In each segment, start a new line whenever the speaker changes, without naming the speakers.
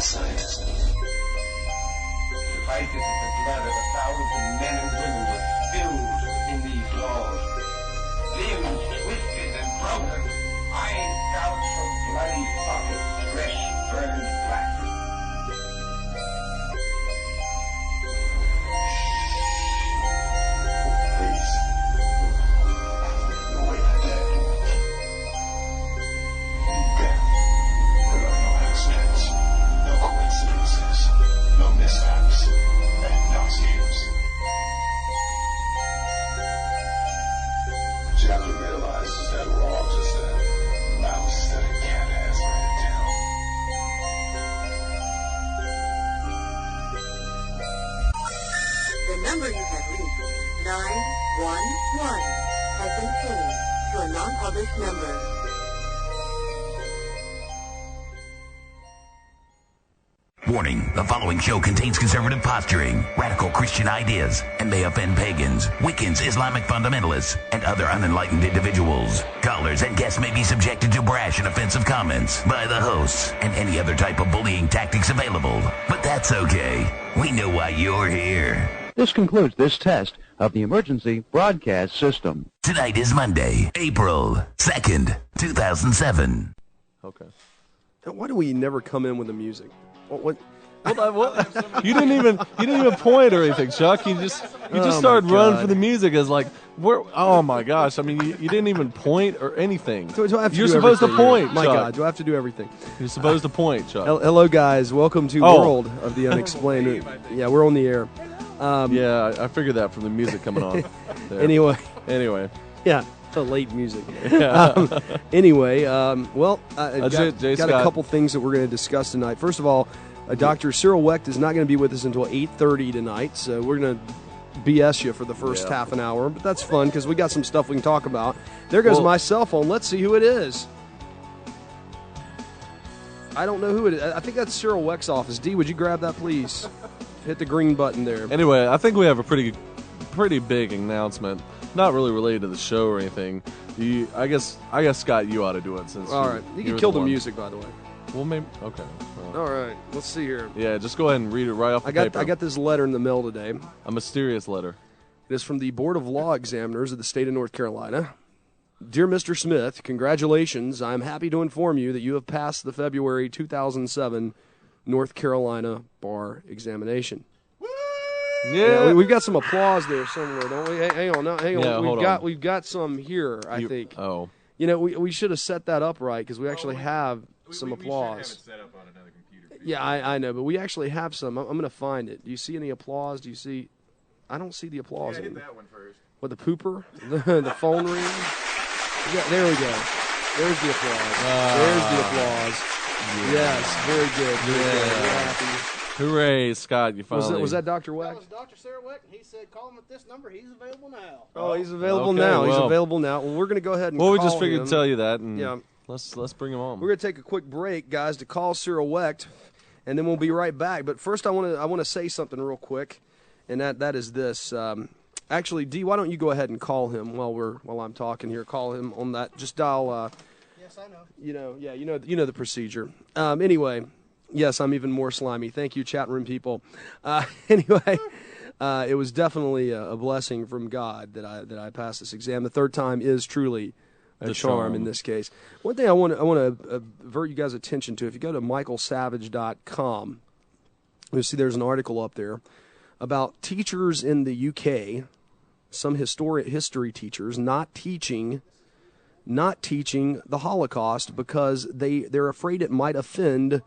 scientist.
The fight is that the blood of 1,000 men and women was spilled in these walls. Limbs twisted and broken, eyes gouged from bloody sockets, flesh burned black.
Please. No way for dead. In death, there are no accidents, no coincidences, no mishaps, and no escapes. What you have to realize is that we're all just a mouse that a cat has by the tail.
The number you have reached, 911, has been changed to a non-published number.
Warning, the following show contains conservative posturing, radical Christian ideas, and may offend pagans, Wiccans, Islamic fundamentalists, and other unenlightened individuals. Callers and guests may be subjected to brash and offensive comments by the hosts and any other type of bullying tactics available. But that's okay. We know why you're here.
This concludes this test of the emergency broadcast system.
Tonight is Monday, April 2nd, 2007.
Okay.
Why do we never come in with the music? What?
You didn't even point or anything, Chuck. You just started running for the music as like, oh my gosh! I mean, you didn't even point or anything.
Do I have to
You're
do
supposed to
everything?
point.
My
Chuck.
God, do I have to do everything?
You're supposed to point, Chuck.
Hello, guys. Welcome to World of the Unexplained. Yeah, we're on the air.
Yeah, I figured that from the music coming on. There.
Anyway. Yeah. The late music.
Yeah.
Anyway, well, got
Jay
a couple things that we're going to discuss tonight. First of all, Dr. Cyril Wecht is not going to be with us until 8:30 tonight, so we're going to BS you for the first half an hour, but that's fun because we got some stuff we can talk about. There goes my cell phone. Let's see who it is. I don't know who it is. I think that's Cyril Wecht's office. D, would you grab that, please? Hit the green button there.
Anyway, I think we have a pretty big announcement. Not really related to the show or anything. I guess Scott, you ought to do it since.
All right, you can kill the music, by the way.
Well, maybe okay.
All right, let's see here.
Yeah, just go ahead and read it right off the paper.
I got this letter in the mail today.
A mysterious letter.
It is from the Board of Law Examiners of the state of North Carolina. Dear Mr. Smith, congratulations. I am happy to inform you that you have passed the February 2007 North Carolina Bar Examination.
Yeah,
we've got some applause there somewhere, don't we? Hang on.
Yeah,
we've got some here, I think.
Oh.
You know, we should have set that up right because we actually have some applause.
We should have it set up on another computer.
Yeah, I know, but we actually have some. I'm going to find it. Do you see any applause? Do you see? I don't see the applause.
Yeah, hit that one first.
What, the pooper? The phone ring? Yeah, there we go. There's the applause. There's the applause.
Yeah.
Yes, very good. Very good. We're happy.
Hooray, Scott, you finally...
Was that Dr. Wecht?
That was Dr. Cyril Wecht, and he said, call him at this number. He's available now.
Oh, he's available
Okay,
now.
well.
He's available now. Well, we're going to go ahead and
Well, we
call
just figured
him.
to tell you that, and
Yeah.
let's bring him on.
We're going to take a quick break, guys, to call Cyril Wecht, and then we'll be right back. But first, I want to say something real quick, and that is this. Actually, D, why don't you go ahead and call him while I'm talking here? Call him on that. Just dial.
Yes, I know.
You know the procedure. Anyway. Yes, I'm even more slimy. Thank you, chat room people. Anyway, it was definitely a blessing from God that I passed this exam. The third time is truly a charm in this case. One thing I want to avert you guys' attention to, if you go to michaelsavage.com, you'll see there's an article up there about teachers in the UK, some history teachers not teaching the Holocaust because they're afraid it might offend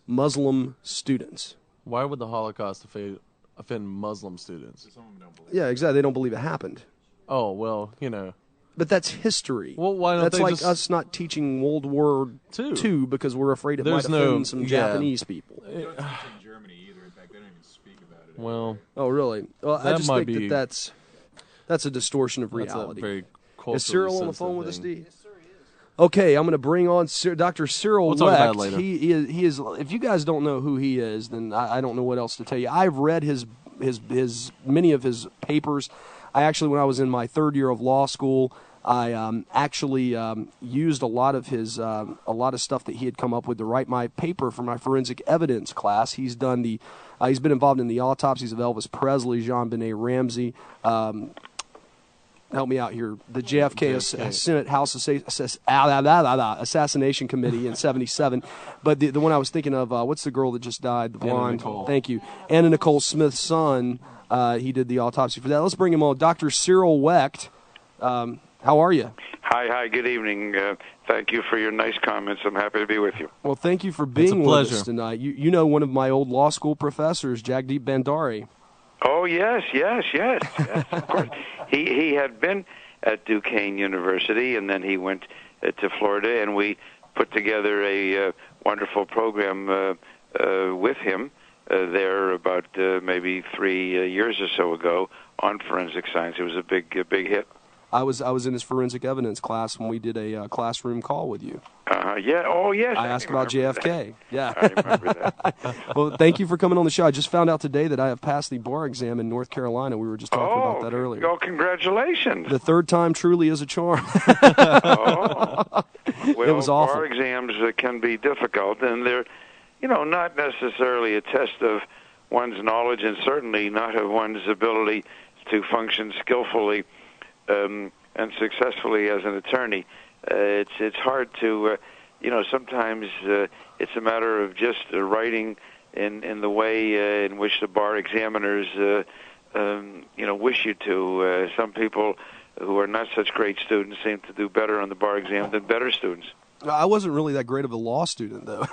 Muslim students.
Why would the Holocaust offend Muslim students?
Some of them don't believe
Yeah, exactly. They don't believe it happened.
Oh, well, you know.
But that's history.
Well, why don't
that's
they
like
just...
us not teaching World War II because we're afraid it might offend some Japanese people.
They don't teach in Germany either. In fact, they don't even speak about it.
Well,
oh, really? Well, I just
might
think
be,
that's a distortion of reality.
That's a very
Is Cyril on the phone with us,
thing.
D? Okay, I'm going to bring on Dr. Cyril Wecht.
Talk about it later.
He is. If you guys don't know who he is, then I don't know what else to tell you. I've read his many of his papers. I actually, when I was in my third year of law school, I actually used a lot of his a lot of stuff that he had come up with to write my paper for my forensic evidence class. He's done the he's been involved in the autopsies of Elvis Presley, Bonay, Ramsey. Help me out here. The JFK Senate House Assassination Committee in '77. But the one I was thinking of, what's the girl that just died? The blonde. Thank you. Anna Nicole Smith's son. He did the autopsy for that. Let's bring him on. Dr. Cyril Wecht. How are you?
Hi, good evening. Thank you for your nice comments. I'm happy to be with you.
Well, thank you for being with us tonight. You know one of my old law school professors, Jagdeep Bhandari.
Oh, yes, of course. He had been at Duquesne University, and then he went to Florida, and we put together a wonderful program with him there about maybe 3 years or so ago on forensic science. It was a big hit.
I was in his forensic evidence class when we did a classroom call with you.
Yeah. Oh, yes.
I asked about JFK. Yeah.
I remember that.
Well, thank you for coming on the show. I just found out today that I have passed the bar exam in North Carolina. We were just talking about that earlier.
Oh, congratulations.
The third time truly is a charm.
Well,
it was awful.
Bar exams can be difficult, and they're, not necessarily a test of one's knowledge, and certainly not of one's ability to function skillfully and successfully as an attorney. It's hard to, sometimes it's a matter of just writing in the way in which the bar examiners, wish you to. Some people who are not such great students seem to do better on the bar exam than better students.
I wasn't really that great of a law student, though.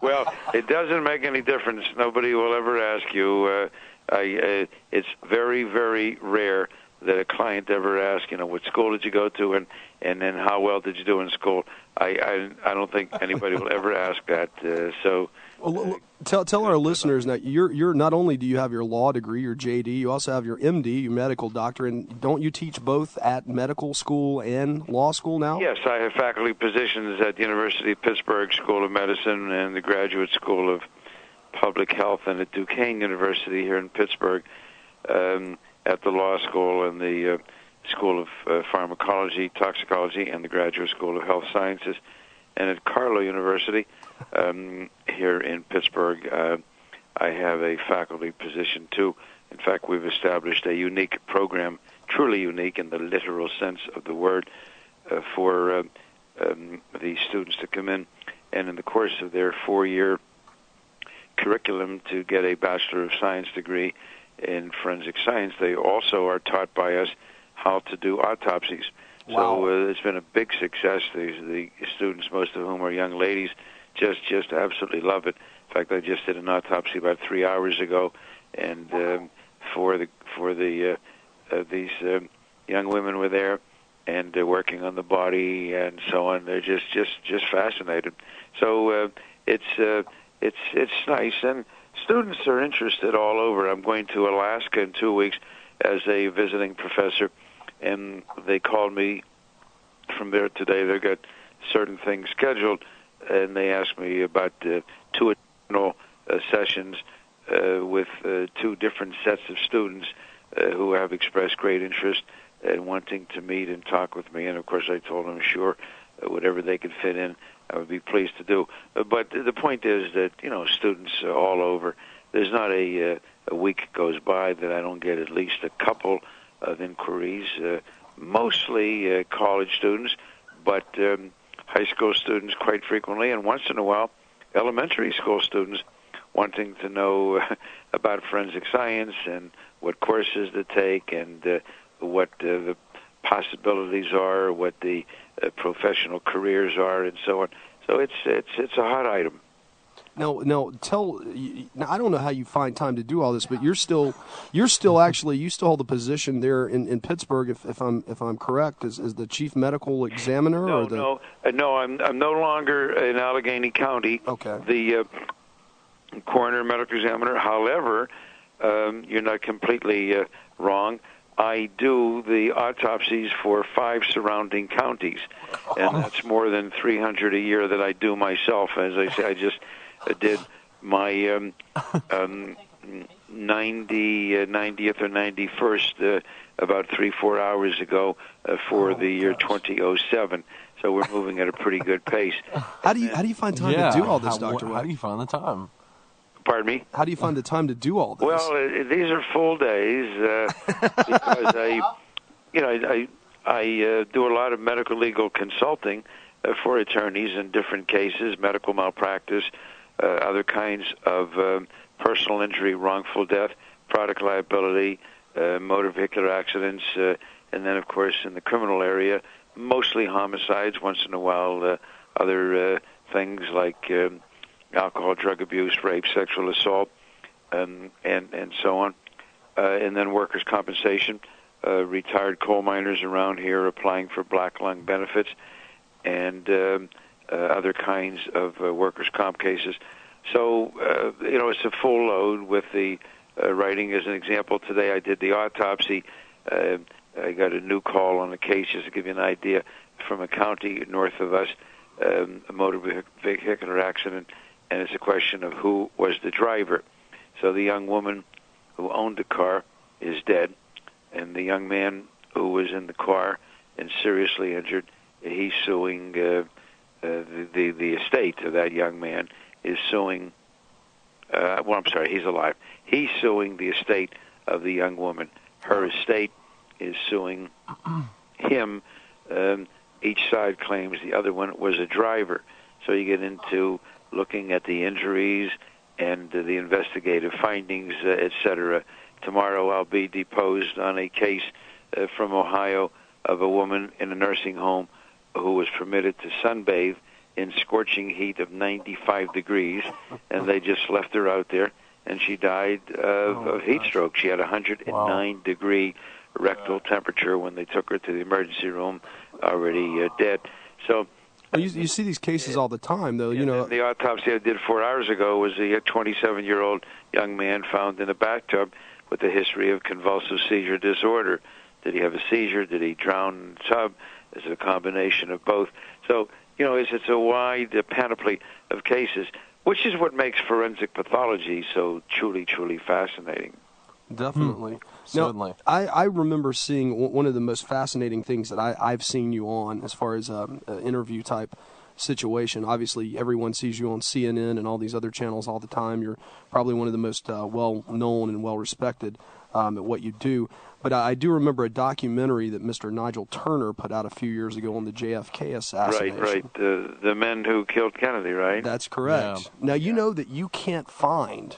Well, it doesn't make any difference. Nobody will ever ask you. It's very, very rare that a client ever asks, what school did you go to, and then how well did you do in school. I don't think anybody will ever ask that.
Well, tell our listeners now. You're not only do you have your law degree, your JD, you also have your MD, your medical doctor, and don't you teach both at medical school and law school now?
Yes, I have faculty positions at the University of Pittsburgh School of Medicine and the Graduate School of Public Health, and at Duquesne University here in Pittsburgh, at the law school and the School of Pharmacology, Toxicology, and the Graduate School of Health Sciences, and at Carlow University here in Pittsburgh. I have a faculty position too. In fact, we've established a unique program, truly unique in the literal sense of the word, for the students to come in, and in the course of their 4-year curriculum to get a Bachelor of Science degree in forensic science, they also are taught by us how to do autopsies.
Wow.
So it's been a big success. The students, most of whom are young ladies, just absolutely love it. In fact, I just did an autopsy about 3 hours ago, and these young women were there, and they're working on the body and so on. They're just fascinated. So it's nice, and students are interested all over. I'm going to Alaska in 2 weeks as a visiting professor, and they called me from there today. They've got certain things scheduled, and they asked me about 2 additional sessions with 2 different sets of students who have expressed great interest in wanting to meet and talk with me. And, of course, I told them, sure, whatever they could fit in, I would be pleased to do. But the point is that, students all over, there's not a week goes by that I don't get at least a couple of inquiries, mostly college students, but high school students quite frequently, and once in a while, elementary school students wanting to know about forensic science and what courses to take and what the possibilities are, what the professional careers are, and so on. So it's a hot item.
Now, I don't know how you find time to do all this, but you still hold the position there in Pittsburgh, if I'm correct, as the chief medical examiner.
No, I'm no longer in Allegheny County.
Okay.
The coroner medical examiner. However, you're not completely wrong. I do the autopsies for 5 surrounding counties, and that's more than 300 a year that I do myself. As I say, I just did my 90th or 91st about 3-4 hours ago for the year 2007. So we're moving at a pretty good pace.
How do you find time to do all this, Dr. Wecht?
How do you find the time?
Pardon me?
How do you find the time to do all this?
Well, these are full days because I do a lot of medical legal consulting for attorneys in different cases, medical malpractice, other kinds of personal injury, wrongful death, product liability, motor vehicular accidents, and then, of course, in the criminal area, mostly homicides, once in a while other things like alcohol, drug abuse, rape, sexual assault, and so on. And then workers' compensation, retired coal miners around here applying for black lung benefits, and other kinds of workers' comp cases. So, it's a full load with the writing. As an example, today I did the autopsy. I got a new call on a case, just to give you an idea, from a county north of us, a motor vehicular accident, and it's a question of who was the driver. So the young woman who owned the car is dead, and the young man who was in the car and seriously injured, he's suing the estate of that young man is suing. He's alive. He's suing the estate of the young woman. Her estate is suing him. Each side claims the other one was a driver. So you get into looking at the injuries and the investigative findings, etc. Tomorrow I'll be deposed on a case from Ohio of a woman in a nursing home who was permitted to sunbathe in scorching heat of 95 degrees, and they just left her out there, and she died of heat stroke. She had 109-degree rectal temperature when they took her to the emergency room, already dead. So
you see these cases all the time, though.
The autopsy I did 4 hours ago was a 27-year-old young man found in a bathtub with a history of convulsive seizure disorder. Did he have a seizure? Did he drown in the tub? Is it a combination of both? So, it's a wide panoply of cases, which is what makes forensic pathology so truly, truly fascinating.
Definitely.
Certainly.
Now, I remember seeing one of the most fascinating things that I've seen you on as far as an interview type situation. Obviously, everyone sees you on CNN and all these other channels all the time. You're probably one of the most well-known and well-respected at what you do. But I do remember a documentary that Mr. Nigel Turner put out a few years ago on the JFK assassination.
Right. The men who killed Kennedy, right?
That's correct. Yeah. Now, you know that you can't find...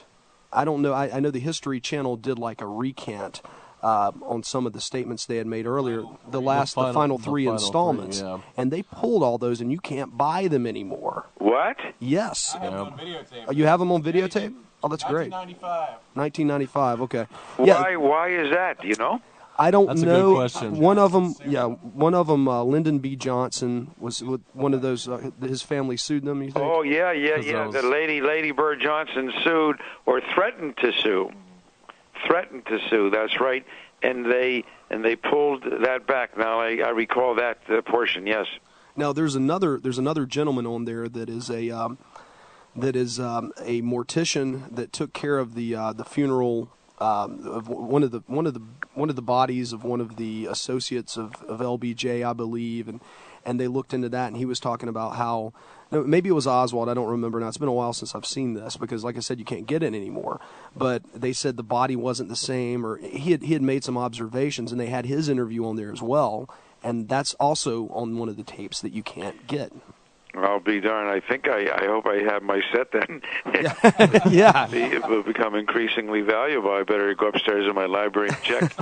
I don't know. I know the History Channel did like a recant on some of the statements they had made earlier, the final three installments. And they pulled all those, and you can't buy them anymore.
What?
Yes.
I have them on videotape.
Oh, you have them on videotape? Oh, that's great. 1995, okay.
Why is that, do you know?
I don't
That's
know.
A good question.
One of them, Lyndon B. Johnson, was with one of those. His family sued them. You think?
Oh yeah. The Lady Bird Johnson sued or threatened to sue. That's right. And they pulled that back. Now I recall that portion. Yes.
Now there's another gentleman on there that is a mortician that took care of the funeral. Of one of the bodies of one of the associates of LBJ, I believe, and they looked into that, and he was talking about how maybe it was Oswald, I don't remember now. It's been a while since I've seen this because, like I said, you can't get it anymore. But they said the body wasn't the same, or he had made some observations, and they had his interview on there as well, and that's also on one of the tapes that you can't get.
I'll be darned. I think I hope I have my set then.
Yeah.
It will become increasingly valuable. I better go upstairs in my library and check.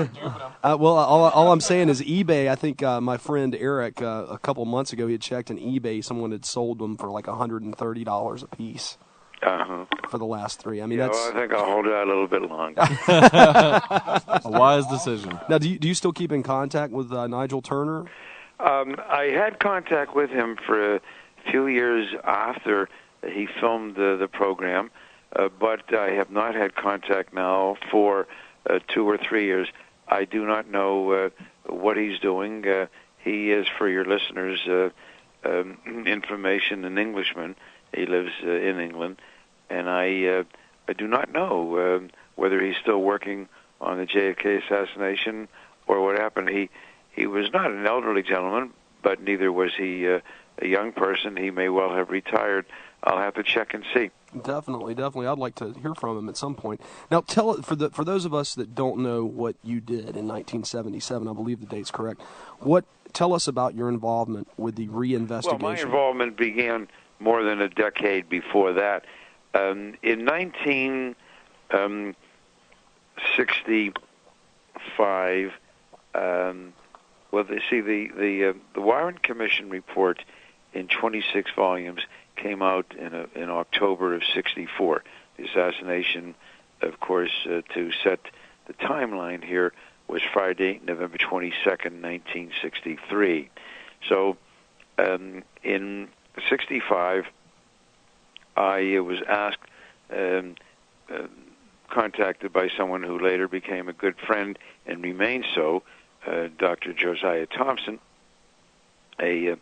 Well, all I'm saying is eBay. I think my friend Eric, a couple months ago, he had checked on eBay. Someone had sold them for like $130 a piece. For the last three. I mean,
I think I'll hold it out a little bit longer.
A wise decision.
Now, do you still keep in contact with Nigel Turner?
I had contact with him for a few years after he filmed the program, but I have not had contact now for 2 or 3 years. I do not know what he's doing. He is, for your listeners, information, an Englishman. He lives in England, and I I do not know whether he's still working on the JFK assassination or what happened. He was not an elderly gentleman, but neither was he a young person. He may well have retired. I'll have to check and see.
Definitely. I'd like to hear from him at some point. Now, tell for those of us that don't know what you did in 1977, I believe the date's correct. Tell us about your involvement with the reinvestigation.
Well, my involvement began more than a decade before that. In 1965, the Warren Commission report in 26 volumes came out in October of '64. The assassination, of course, to set the timeline here, was Friday, November 22nd, 1963. So in '65, I was asked, contacted by someone who later became a good friend and remained so, Dr. Josiah Thompson, at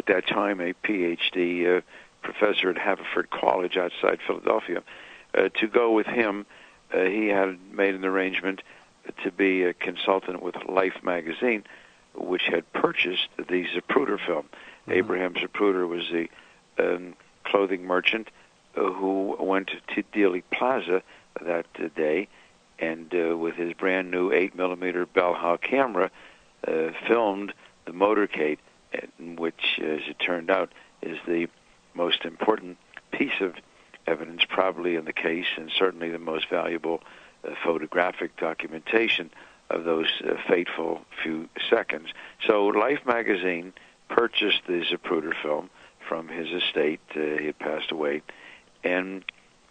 that time a Ph.D. Professor at Haverford College outside Philadelphia, to go with him. He had made an arrangement to be a consultant with Life magazine, which had purchased the Zapruder film. Mm-hmm. Abraham Zapruder was the clothing merchant who went to Dealey Plaza that day, and with his brand new 8mm Bell-Howe camera, filmed the motorcade, which, as it turned out, is the most important piece of evidence probably in the case, and certainly the most valuable photographic documentation of those fateful few seconds. So Life magazine purchased the Zapruder film from his estate. He had passed away, and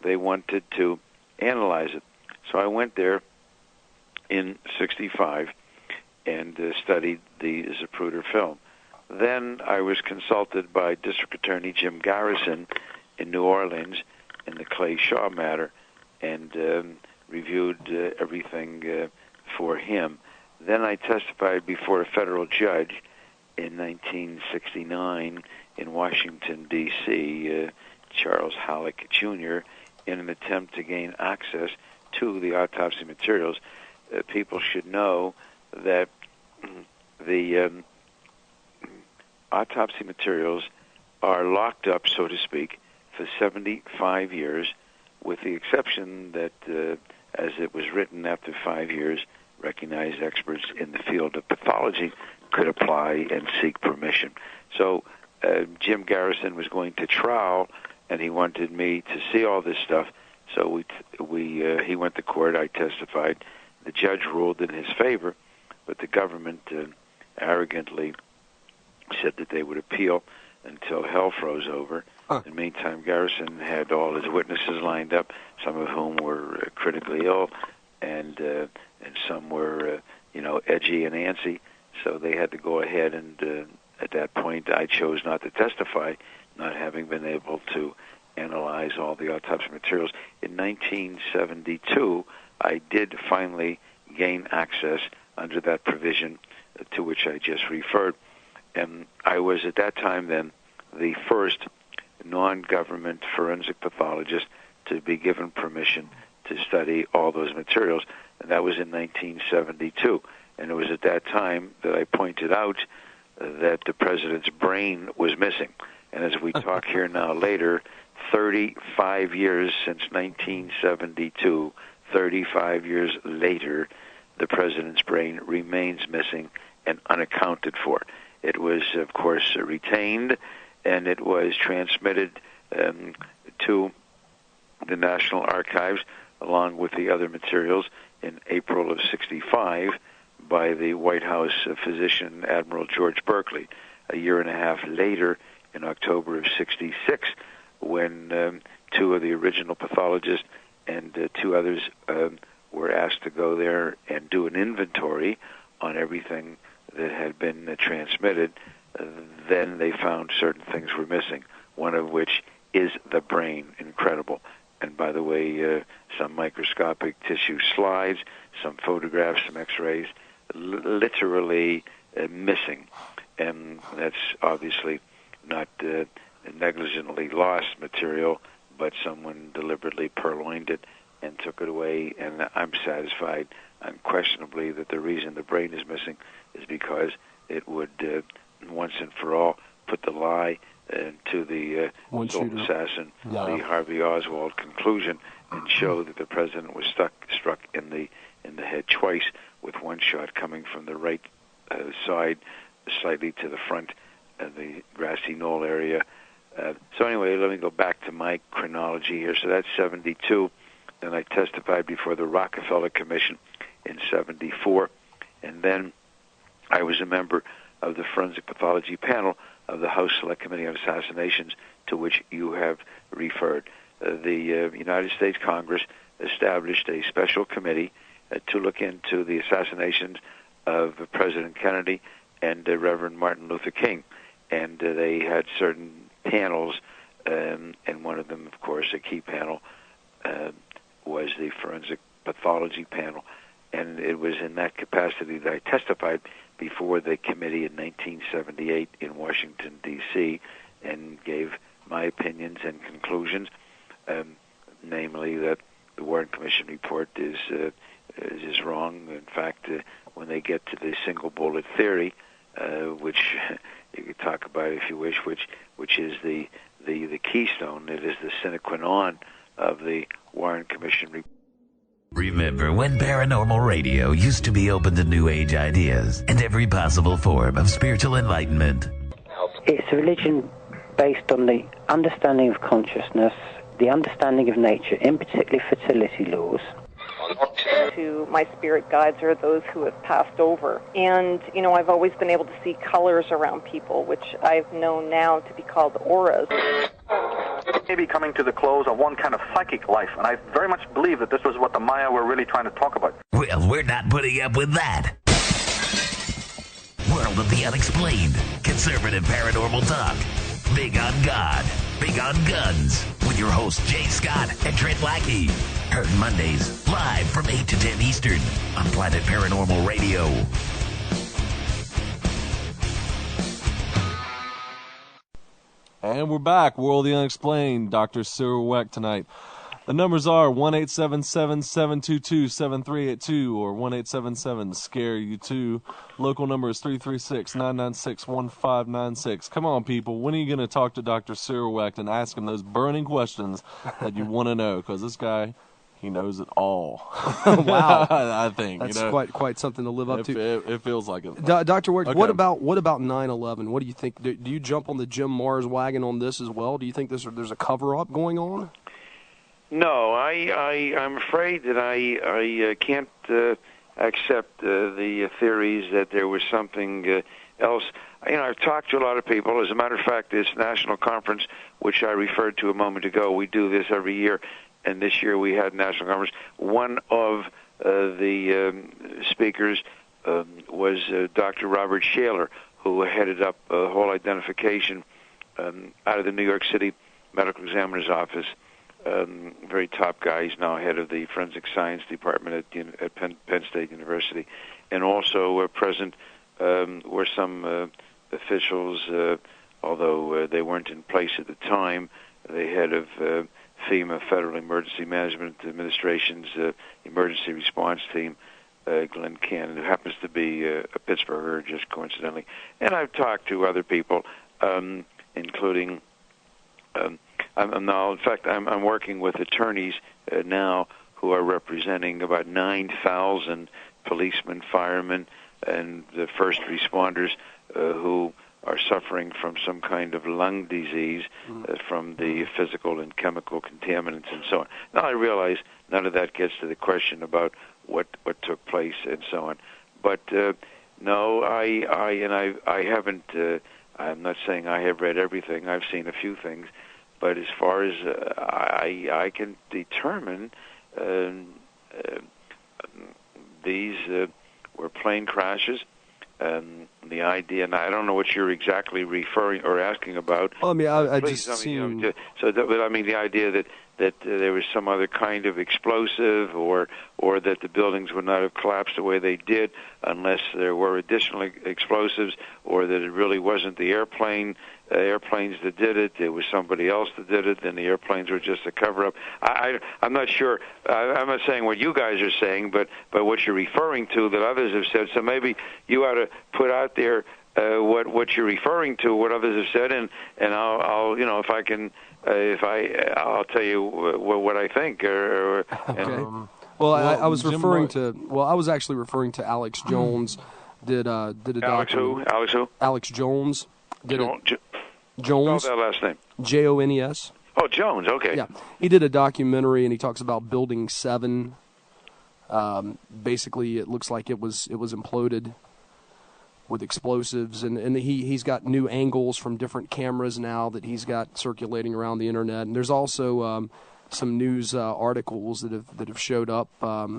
they wanted to analyze it. So I went there in '65 and studied the Zapruder film. Then I was consulted by District Attorney Jim Garrison in New Orleans in the Clay Shaw matter, and reviewed everything for him. Then I testified before a federal judge in 1969 in Washington, D.C., Charles Halleck, Jr., in an attempt to gain access to the autopsy materials. People should know that the autopsy materials are locked up, so to speak, for 75 years, with the exception that, as it was written after 5 years, recognized experts in the field of pathology could apply and seek permission. So Jim Garrison was going to trial, and he wanted me to see all this stuff. So he went to court. I testified. The judge ruled in his favor, but the government arrogantly said that they would appeal until hell froze over. In the meantime, Garrison had all his witnesses lined up, some of whom were critically ill, and some were, edgy and antsy. So they had to go ahead, and at that point, I chose not to testify, not having been able to analyze all the autopsy materials. In 1972, I did finally gain access under that provision to which I just referred. And I was at that time then the first non-government forensic pathologist to be given permission to study all those materials, and that was in 1972. And it was at that time that I pointed out that the president's brain was missing. And as we talk here now later, 35 years since 1972, 35 years later, the president's brain remains missing and unaccounted for. It was, of course, retained, and it was transmitted to the National Archives, along with the other materials, in April of '65 by the White House physician, Admiral George Berkeley. A year and a half later, in October of '66, when two of the original pathologists and two others were asked to go there and do an inventory on everything that had been transmitted, then they found certain things were missing, one of which is the brain. Incredible. And by the way, some microscopic tissue slides, some photographs, some x-rays, literally missing. And that's obviously not negligently lost material, but someone deliberately purloined it and took it away, and I'm satisfied unquestionably that the reason the brain is missing is because it would once and for all put the lie to the sole assassin, Lee Harvey Oswald conclusion, and show that the president was struck in the head twice, with one shot coming from the right side, slightly to the front of the grassy knoll area. So anyway, let me go back to my chronology here. So that's 72. Then I testified before the Rockefeller Commission in 74. And then I was a member of the Forensic Pathology Panel of the House Select Committee on Assassinations, to which you have referred. The United States Congress established a special committee to look into the assassinations of President Kennedy and Reverend Martin Luther King. And they had certain panels, and one of them, of course, a key panel, was the Forensic Pathology Panel. And it was in that capacity that I testified before the committee in 1978 in Washington, D.C., and gave my opinions and conclusions, namely that the Warren Commission report is wrong. In fact, when they get to the single bullet theory, which you could talk about if you wish, which is the keystone, it is the sine qua non of the Warren Commission report.
Remember when paranormal radio used to be open to New Age ideas and every possible form of spiritual enlightenment?
It's a religion based on the understanding of consciousness, the understanding of nature, in particular fertility laws.
To my spirit guides are those who have passed over. And, you know, I've always been able to see colors around people, which I've known now to be called auras.
Maybe coming to the close of one kind of psychic life, and I very much believe that this was what the Maya were really trying to talk about.
Well, we're not putting up with that. World of the Unexplained. Conservative paranormal talk. Big on God. Big on guns. With your hosts Jay Scott and Trent Lackey. Heard Mondays, live from 8 to 10 Eastern on Planet Paranormal Radio.
And we're back. World of the Unexplained. Dr. Cyril Wecht tonight. The numbers are 1-877-722-7382 or 1-877-SCARE-YOU2. Local number is 336-996-1596. Come on, people. When are you going to talk to Dr. Cyril Wecht and ask him those burning questions that you want to know? Because this guy, he knows it all.
Wow.
I think.
That's quite something to live up to.
It feels like it.
Dr. Wecht,
Okay.
what about 9/11? What do you think? Do you jump on the Jim Mars wagon on this as well? Do you think there's a cover-up going on?
No, I'm afraid that I can't accept the theories that there was something else. You know, I've talked to a lot of people. As a matter of fact, this national conference, which I referred to a moment ago, we do this every year, and this year we had a national conference. One of the speakers was Dr. Robert Shaler, who headed up a whole identification out of the New York City Medical Examiner's Office. Very top guy. He's now head of the Forensic Science Department at Penn State University. And also present were some officials, although they weren't in place at the time, the head of FEMA, Federal Emergency Management Administration's emergency response team, Glenn Cannon, who happens to be a Pittsburgher, just coincidentally. And I've talked to other people, including... I'm working with attorneys now who are representing about 9,000 policemen, firemen, and the first responders who are suffering from some kind of lung disease from the physical and chemical contaminants and so on. Now, I realize none of that gets to the question about what took place and so on. But no, I haven't. I'm not saying I have read everything. I've seen a few things. But as far as I can determine, these were plane crashes. The idea, and I don't know what you're exactly referring or asking about.
Well, I mean, I
Please,
just seen...
but I mean, the idea that that there was some other kind of explosive, or that the buildings would not have collapsed the way they did unless there were additional explosives, or that it really wasn't the airplanes that did it. It was somebody else that did it, and the airplanes were just a cover-up. I'm not sure. I'm not saying what you guys are saying, but what you're referring to that others have said. So maybe you ought to put out there what you're referring to, what others have said, and I'll if I can. I'll tell you what I think.
Okay. Well, I was referring to. Well, I was actually referring to Alex Jones. Did a documentary.
Alex who?
Alex Jones.
Jones.
Jones.
Spell that last name.
Jones.
Oh, Jones. Okay.
Yeah, he did a documentary, and he talks about Building 7. Basically, it looks like it was imploded with explosives, and he's got new angles from different cameras now that he's got circulating around the internet. And there's also some news articles that have showed up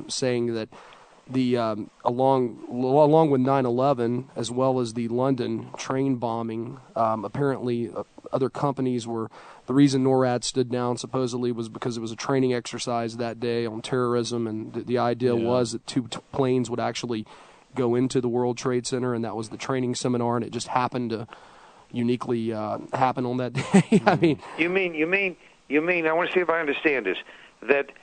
saying that the along with 9/11 as well as the London train bombing, apparently other companies were. The reason NORAD stood down supposedly was because it was a training exercise that day on terrorism, and the idea was that two planes would actually go into the World Trade Center, and that was the training seminar, and it just happened to uniquely happen on that day. I mean,
you mean? I want to see if I understand this. That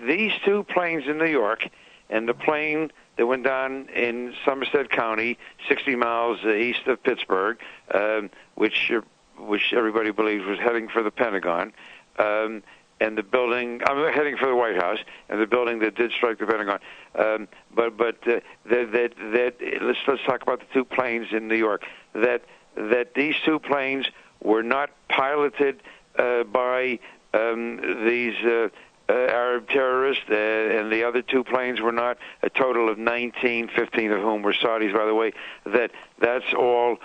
these two planes in New York, and the plane that went down in Somerset County, 60 miles east of Pittsburgh, which everybody believes was heading for the Pentagon, and the building, I'm heading for the White House, and the building that did strike the Pentagon. But let's talk about the two planes in New York. That these two planes were not piloted by these Arab terrorists, and the other two planes were not. A total of 19, 15 of whom were Saudis, by the way. That's all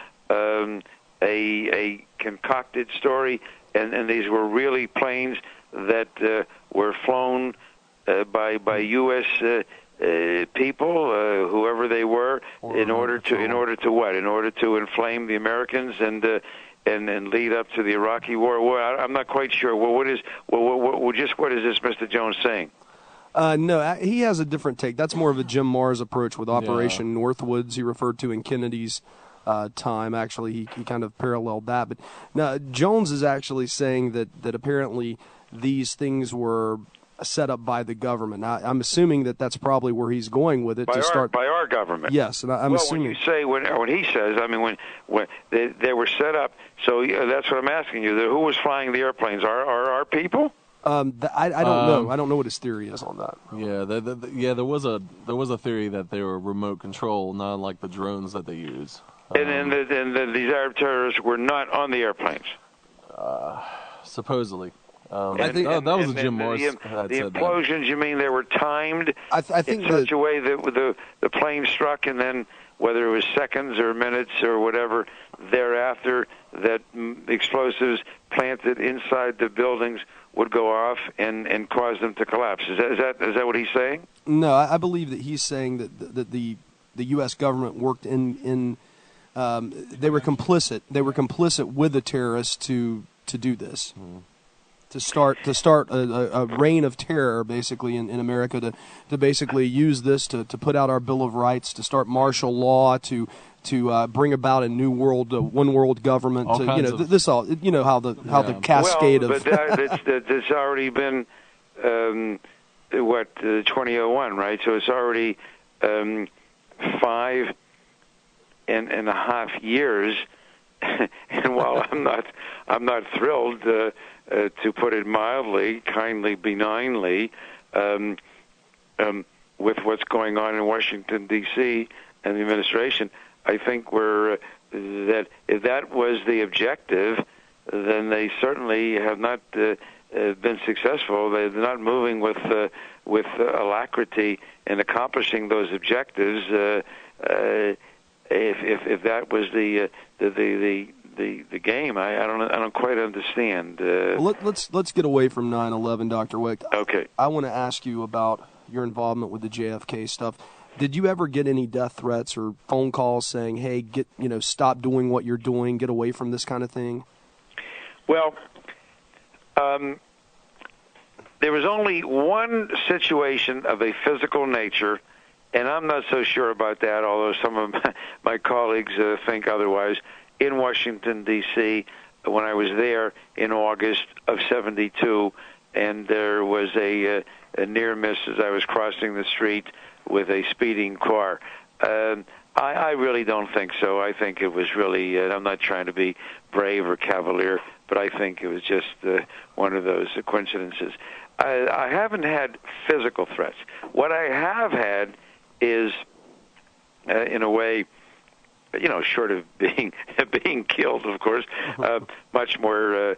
a concocted story, and these were really planes that were flown by U.S. People, whoever they were, in order to what? In order to inflame the Americans and lead up to the Iraqi war. Well, I'm not quite sure. Well, what is this Mr. Jones saying?
No, he has a different take. That's more of a Jim Mars approach with Operation Northwoods, he referred to in Kennedy's time. Actually, he kind of paralleled that. But now Jones is actually saying that apparently these things were set up by the government. Now, I'm assuming that's probably where he's going with it by
our government.
Yes, and I'm assuming.
When you say when he says, I mean when they were set up. So that's what I'm asking you. Who was flying the airplanes? Our people?
I don't know. I don't know what his theory is on that.
Yeah, there was a theory that they were remote control, not like the drones that they use.
And these Arab terrorists were not on the airplanes.
Supposedly. I think that was a Jim Morris.
The implosions, you mean they were timed
I think
in such a way that the plane struck, and then whether it was seconds or minutes or whatever thereafter, that explosives planted inside the buildings would go off and cause them to collapse. Is that what he's saying?
No, I believe that he's saying that the U.S. government worked in they were complicit. They were complicit with the terrorists to do this. To start a reign of terror, basically, in America, to basically use this to put out our Bill of Rights, to start martial law, to bring about a new world, one world government. How the cascade of.
But that's already been 2001, right? So it's already 5.5 years. And while I'm not thrilled. To put it mildly, kindly, benignly, with what's going on in Washington, D.C. and the administration, I think that if that was the objective, then they certainly have not been successful. They're not moving with alacrity in accomplishing those objectives. If that was the game, I don't quite understand.
Well, let's get away from 9/11, Dr. Wecht.
Okay.
I want to ask you about your involvement with the JFK stuff. Did you ever get any death threats or phone calls saying, "Hey, stop doing what you're doing, get away from this kind of thing"?
Well, there was only one situation of a physical nature, and I'm not so sure about that, although some of my colleagues think otherwise, in Washington, D.C., when I was there in August of 72, and there was a near miss as I was crossing the street with a speeding car. I really don't think so. I think it was really, I'm not trying to be brave or cavalier, but I think it was just one of those coincidences. I haven't had physical threats. What I have had is, in a way, short of being killed, of course, much more,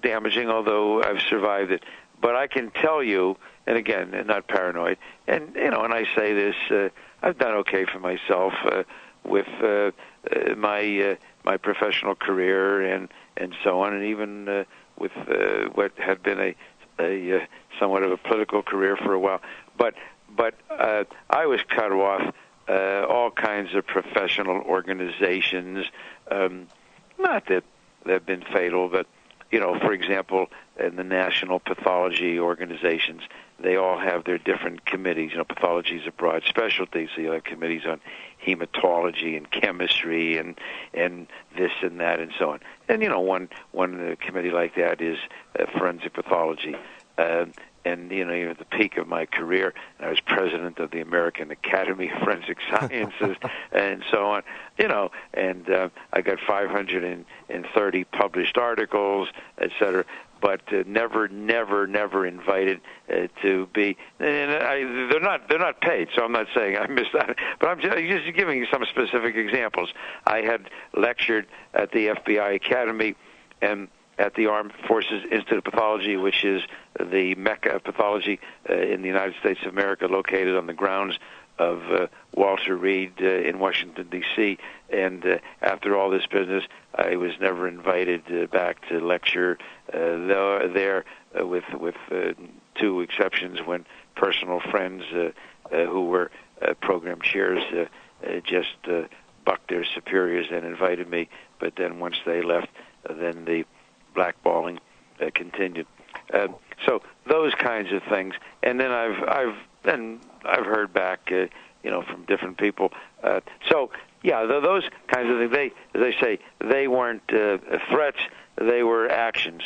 damaging, although I've survived it. But I can tell you, and again, not paranoid, and, and I say this, I've done okay for myself with my professional career and so on, and even with what had been a somewhat of a political career for a while. But I was cut off all kinds of professional organizations. Not that they've been fatal, but for example, in the national pathology organizations, they all have their different committees. Pathology is a broad specialty, so you have committees on hematology and chemistry and this and that and so on. And one committee like that is forensic pathology. And at the peak of my career, I was president of the American Academy of Forensic Sciences, and so on. And I got 530 published articles, etc. But never invited to be. And they're not paid, so I'm not saying I missed that. But I'm just giving you some specific examples. I had lectured at the FBI Academy and at the Armed Forces Institute of Pathology, which is the mecca of pathology in the United States of America, located on the grounds of Walter Reed in Washington, D.C. And after all this business, I was never invited back to lecture there with two exceptions, when personal friends who were program chairs just bucked their superiors and invited me. But then once they left, then the blackballing continued. So those kinds of things, and then I've heard back, from different people. So yeah, those kinds of things. As I say, they weren't threats; they were actions.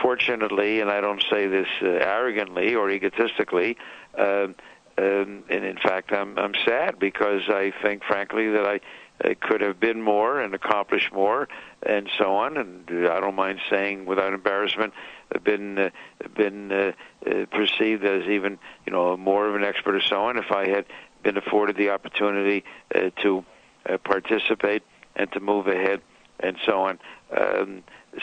Fortunately, and I don't say this arrogantly or egotistically, and in fact, I'm sad because I think, frankly, that I could have been more and accomplished more, and so on. And I don't mind saying, without embarrassment, been perceived as even more of an expert or so on if I had been afforded the opportunity to participate and to move ahead and so on.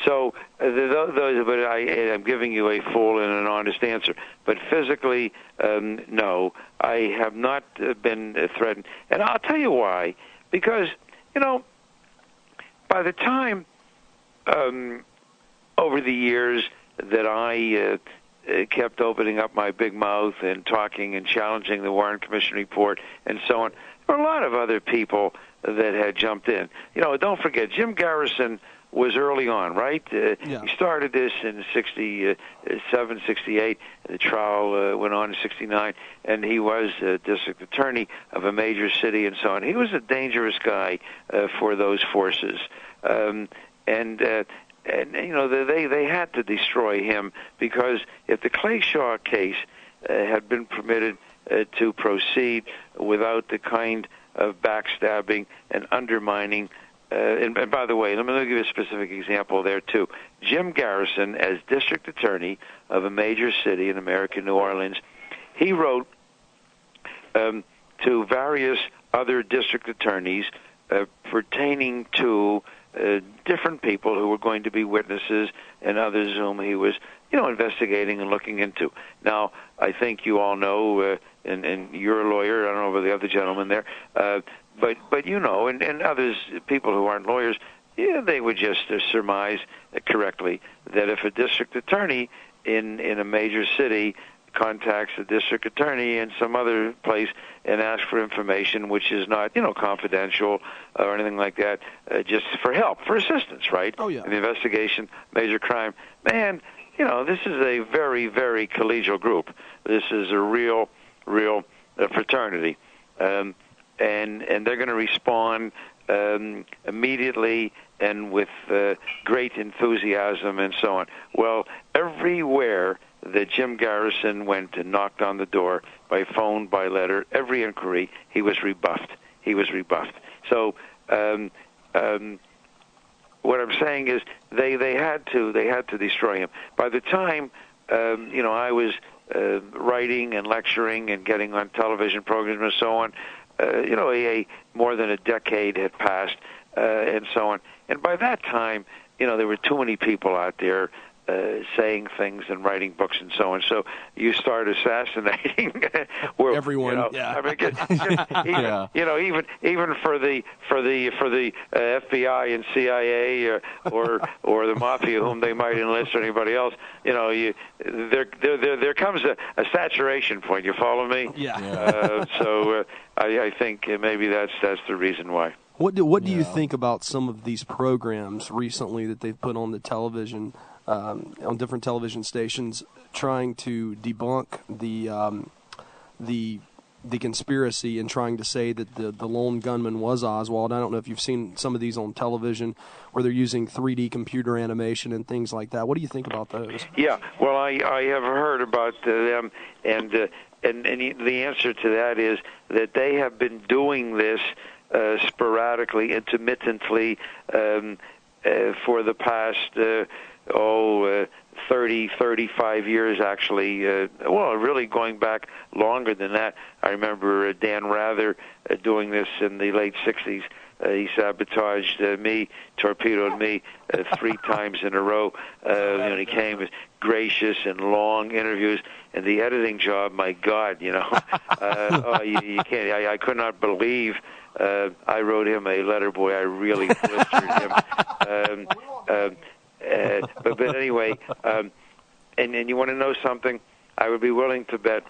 So those, but I'm giving you a full and an honest answer. But physically, no, I have not been threatened, and I'll tell you why. Because, by the time over the years that I kept opening up my big mouth and talking and challenging the Warren Commission report and so on, there were a lot of other people that had jumped in. Don't forget, Jim Garrison was early on, right? He started this in 67, 68. The trial went on in 69, and he was district attorney of a major city and so on. He was a dangerous guy for those forces, and they had to destroy him, because if the Jfk case had been permitted to proceed without the kind of backstabbing and undermining. And by the way, let me give you a specific example there, too. Jim Garrison, as district attorney of a major city in America, New Orleans, he wrote to various other district attorneys pertaining to different people who were going to be witnesses and others whom he was, investigating and looking into. Now, I think you all know, and you're a lawyer, I don't know about the other gentleman there, but and others, people who aren't lawyers, they would just surmise correctly that if a district attorney in a major city contacts the district attorney in some other place and asks for information which is not, confidential or anything like that, just for help, for assistance, right?
Oh, yeah.
In the investigation, major crime, man, this is a very, very collegial group. This is a real fraternity, and they're going to respond immediately and with great enthusiasm and so on. Well, everywhere that Jim Garrison went and knocked on the door, by phone, by letter, every inquiry, he was rebuffed. So what I'm saying is they had to destroy him. By the time I was writing and lecturing and getting on television programs and so on, more than a decade had passed and so on. And by that time, there were too many people out there saying things and writing books and so on. So you start assassinating
everyone.
I mean, even for the FBI and CIA or the mafia, whom they might enlist, or anybody else, there comes a saturation point. You follow me?
Yeah.
So I think maybe that's the reason why.
What do you think about some of these programs recently that they've put on the television? On different television stations, trying to debunk the conspiracy and trying to say that the lone gunman was Oswald. I don't know if you've seen some of these on television where they're using 3D computer animation and things like that. What do you think about those?
Yeah, well, I have heard about them, and the answer to that is that they have been doing this sporadically, intermittently for the past 30, 35 years, actually. Really going back longer than that. I remember Dan Rather doing this in the late 60s. He sabotaged me, torpedoed me 3 times in a row. He came with gracious and long interviews. And the editing job, my God, you can't. I could not believe. I wrote him a letter, boy. I really blistered him. But anyway, and you want to know something? I would be willing to bet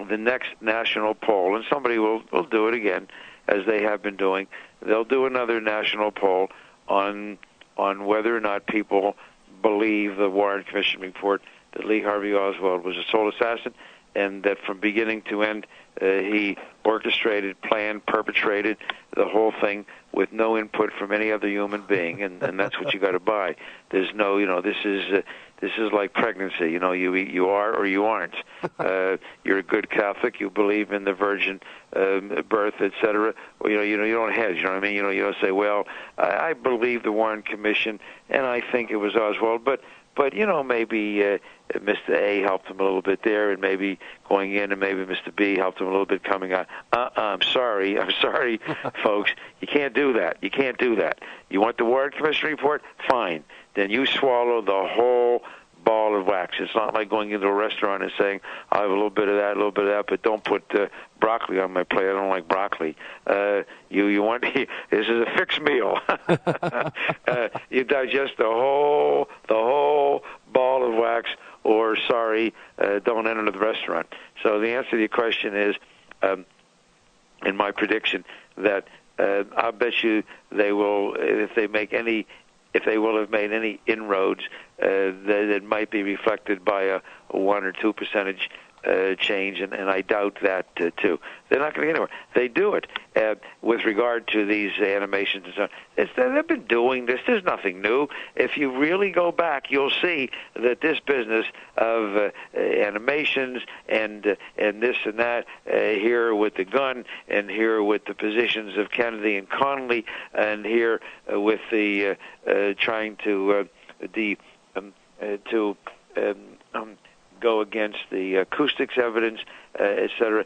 the next national poll, and somebody will do it again, as they have been doing. They'll do another national poll on whether or not people believe the Warren Commission report that Lee Harvey Oswald was a sole assassin, and that from beginning to end he orchestrated, planned, perpetrated the whole thing with no input from any other human being, and that's what you got to buy. There's no, this is like pregnancy. You are or you aren't. You're a good Catholic. You believe in the virgin birth, etc. Well, you don't hedge. You know what I mean? You don't say, well, I believe the Warren Commission, and I think it was Oswald, but maybe Mr. A helped him a little bit there, and maybe going in, and maybe Mr. B helped him a little bit coming out. I'm sorry, folks. You can't do that. You want the Warren Commission report? Fine. Then you swallow the whole ball of wax. It's not like going into a restaurant and saying, I'll have a little bit of that, but don't put broccoli on my plate. I don't like broccoli. You want this is a fixed meal. You digest the whole ball of wax, or don't enter the restaurant. So the answer to your question is, in my prediction, that I'll bet you they will, if they will have made any inroads, that might be reflected by a 1 or 2 percentage change, and I doubt that too. They're not going to get anywhere. They do it with regard to these animations and so on. They've been doing this. There's nothing new. If you really go back, you'll see that this business of animations and this and that, here with the gun, and here with the positions of Kennedy and Connally, and here with the trying to go against the acoustics evidence, etc.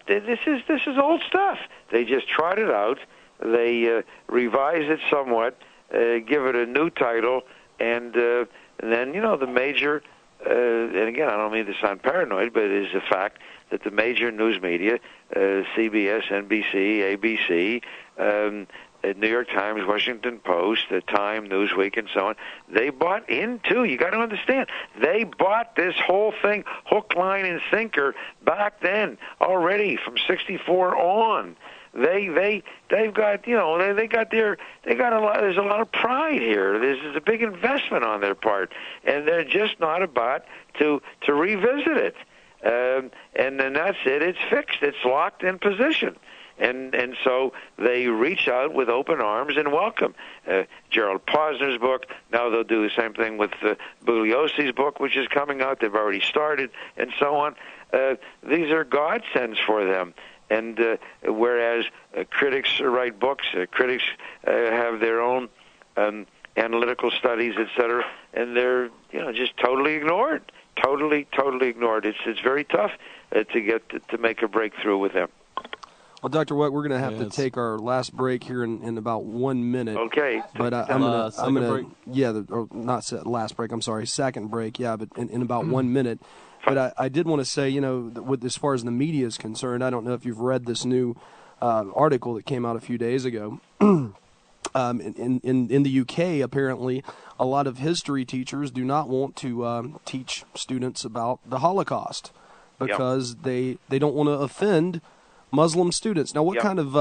This is old stuff. They just trot it out. They revise it somewhat, give it a new title, and then the major. And again, I don't mean to sound paranoid, but it is a fact that the major news media, CBS, NBC, ABC, New York Times, Washington Post, the Time, Newsweek, and so on, they bought into, you got to understand, they bought this whole thing hook, line, and sinker back then already from 64 on. they've got, they got a lot. There's a lot of pride here. There's a big investment on their part, and they're just not about to revisit it. And then that's it. It's fixed. It's locked in position. And so they reach out with open arms and welcome. Gerald Posner's book, now they'll do the same thing with Bugliosi's book, which is coming out. They've already started, and so on. These are godsends for them. And whereas critics write books, critics have their own analytical studies, etc., and they're just totally ignored. Totally ignored. It's very tough to make a breakthrough with them.
Well, Dr. Wecht, we're going to have to take our last break here in about 1 minute.
Okay.
But I'm going to not last break. I'm sorry, second break. Yeah, but in about 1 minute. But I did want to say, with as far as the media is concerned, I don't know if you've read this new article that came out a few days ago. In the UK, apparently, a lot of history teachers do not want to teach students about the Holocaust because they don't want to offend Muslim students. Now, what kind of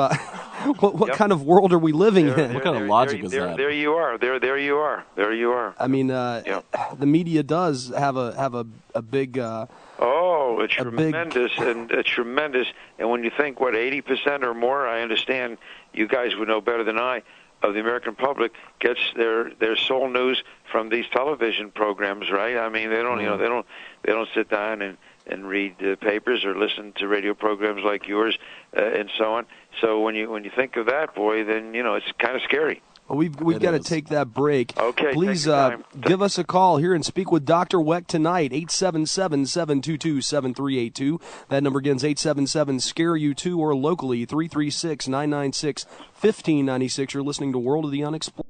what kind of world are we living in?
What kind of logic is that?
There you are. There you are.
I mean, the media does have a big.
Tremendous. And when you think 80% or more, I understand you guys would know better than I, of the American public gets their sole news from these television programs, right? I mean, they don't they don't sit down and read papers or listen to radio programs like yours and so on. So when you think of that, boy, then it's kind of scary.
Well, we've got to take that break.
Okay,
please give us a call here and speak with Dr. Wecht tonight, 877-722-7382. That number again is 877-SCARE-U2 or locally 336-996-1596. You're listening to World of the Unexplained.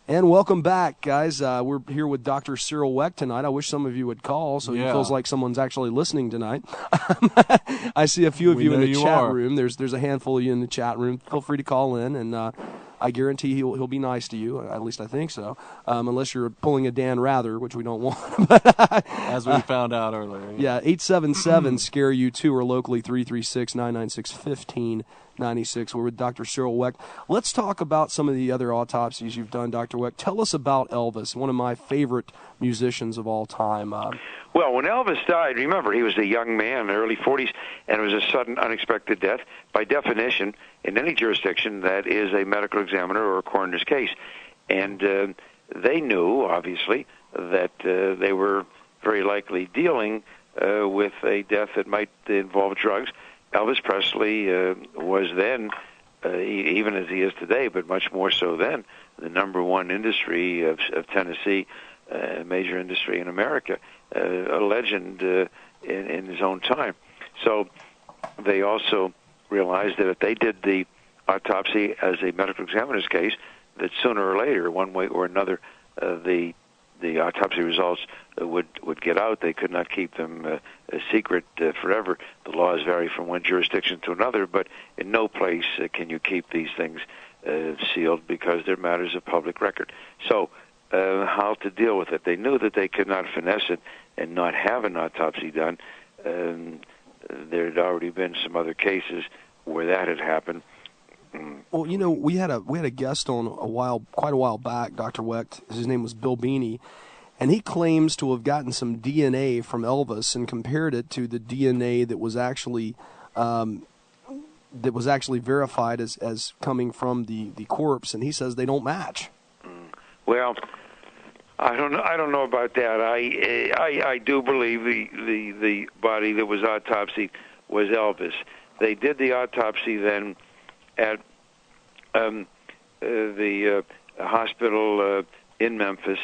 And welcome back, guys. We're here with Dr. Cyril Wecht tonight. I wish some of you would call so it feels like someone's actually listening tonight. I see a few of you in the chat room. There's a handful of you in the chat room. Feel free to call in, and I guarantee he'll be nice to you. At least I think so. Unless you're pulling a Dan Rather, which we don't want.
As we found out earlier.
Yeah, 877-SCARE-U2 or locally 336-996-1596. We're with Dr. Cyril Wecht. Let's talk about some of the other autopsies you've done, Dr. Wecht. Tell us about Elvis, one of my favorite musicians of all time.
Well, when Elvis died, remember, he was a young man in the early 40s, and it was a sudden, unexpected death. By definition, in any jurisdiction, that is a medical examiner or a coroner's case. And they knew, obviously, that they were very likely dealing with a death that might involve drugs. Elvis Presley was then, even as he is today, but much more so then, the number one industry of Tennessee, major industry in America, a legend in his own time. So they also realized that if they did the autopsy as a medical examiner's case, that sooner or later, one way or another, the autopsy results would get out. They could not keep them a secret forever. The laws vary from one jurisdiction to another, but in no place can you keep these things sealed because they're matters of public record. So how to deal with it? They knew that they could not finesse it and not have an autopsy done. There had already been some other cases where that had happened.
Well, we had a guest on quite a while back, Dr. Wecht. His name was Bill Bonay, and he claims to have gotten some DNA from Elvis and compared it to the DNA that was actually verified as coming from the corpse, and he says they don't match.
Well, I don't know about that. I do believe the body that was autopsied was Elvis. They did the autopsy then at the hospital in Memphis,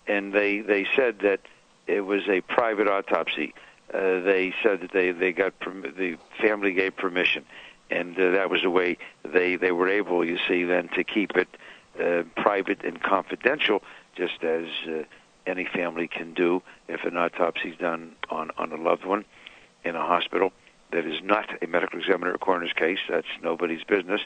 and they said that it was a private autopsy. They said that they got the family gave permission, and that was the way they were able, you see, then to keep it private and confidential, just as any family can do if an autopsy is done on a loved one in a hospital. That is not a medical examiner or coroner's case. That's nobody's business,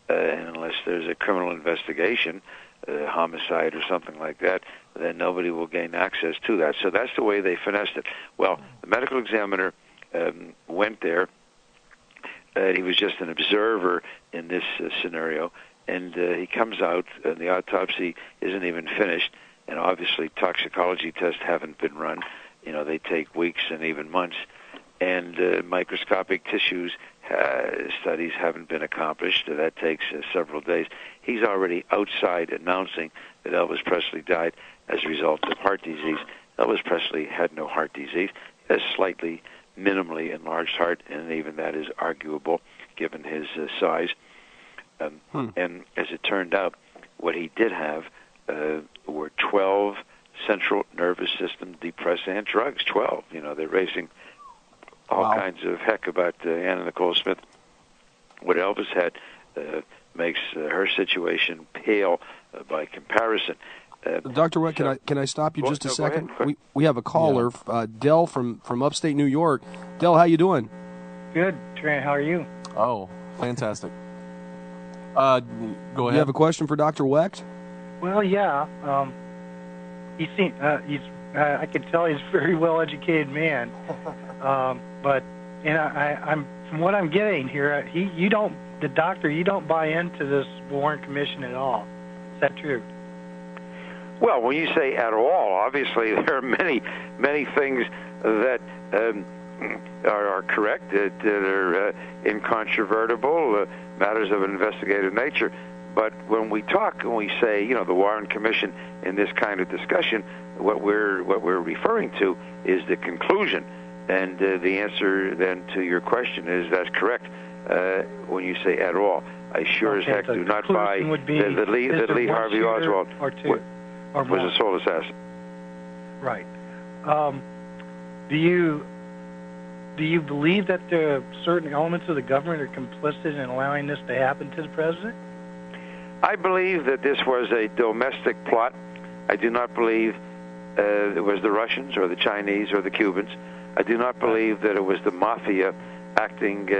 and unless there's a criminal investigation, homicide or something like that, then nobody will gain access to that. So that's the way they finessed it. Well, the medical examiner went there, He was just an observer in this scenario, and he comes out, and the autopsy isn't even finished, and obviously toxicology tests haven't been run. They take weeks and even months, and microscopic tissues studies haven't been accomplished. That takes several days. He's already outside announcing that Elvis Presley died as a result of heart disease. Elvis Presley had no heart disease. He has slightly, minimally enlarged heart, and even that is arguable given his size. And as it turned out, what he did have were 12 central nervous system depressant drugs. 12. They're raising all kinds of heck about Anna Nicole Smith. What Elvis had makes her situation pale by comparison.
Dr. Wecht, can I stop you just a second? We have a caller, Dell from upstate New York. Dell, how you doing?
Good, Trent. How are you?
Oh, fantastic. Go ahead.
You have a question for Dr. Wecht?
Well, yeah. I can tell he's a very well-educated man. But I'm from what I'm getting here, you don't buy into this Warren Commission at all. Is that true?
Well, when you say at all, obviously there are many things that are correct, that are incontrovertible, matters of investigative nature. But when we say, the Warren Commission in this kind of discussion, what we're referring to is the conclusion. And the answer then to your question is that's correct. When you say at all, I sure as heck do not buy that Lee Harvey Oswald was a sole assassin.
Right. Do you believe that there are certain elements of the government are complicit in allowing this to happen to the president?
I believe that this was a domestic plot. I do not believe it was the Russians or the Chinese or the Cubans. I do not believe that it was the mafia acting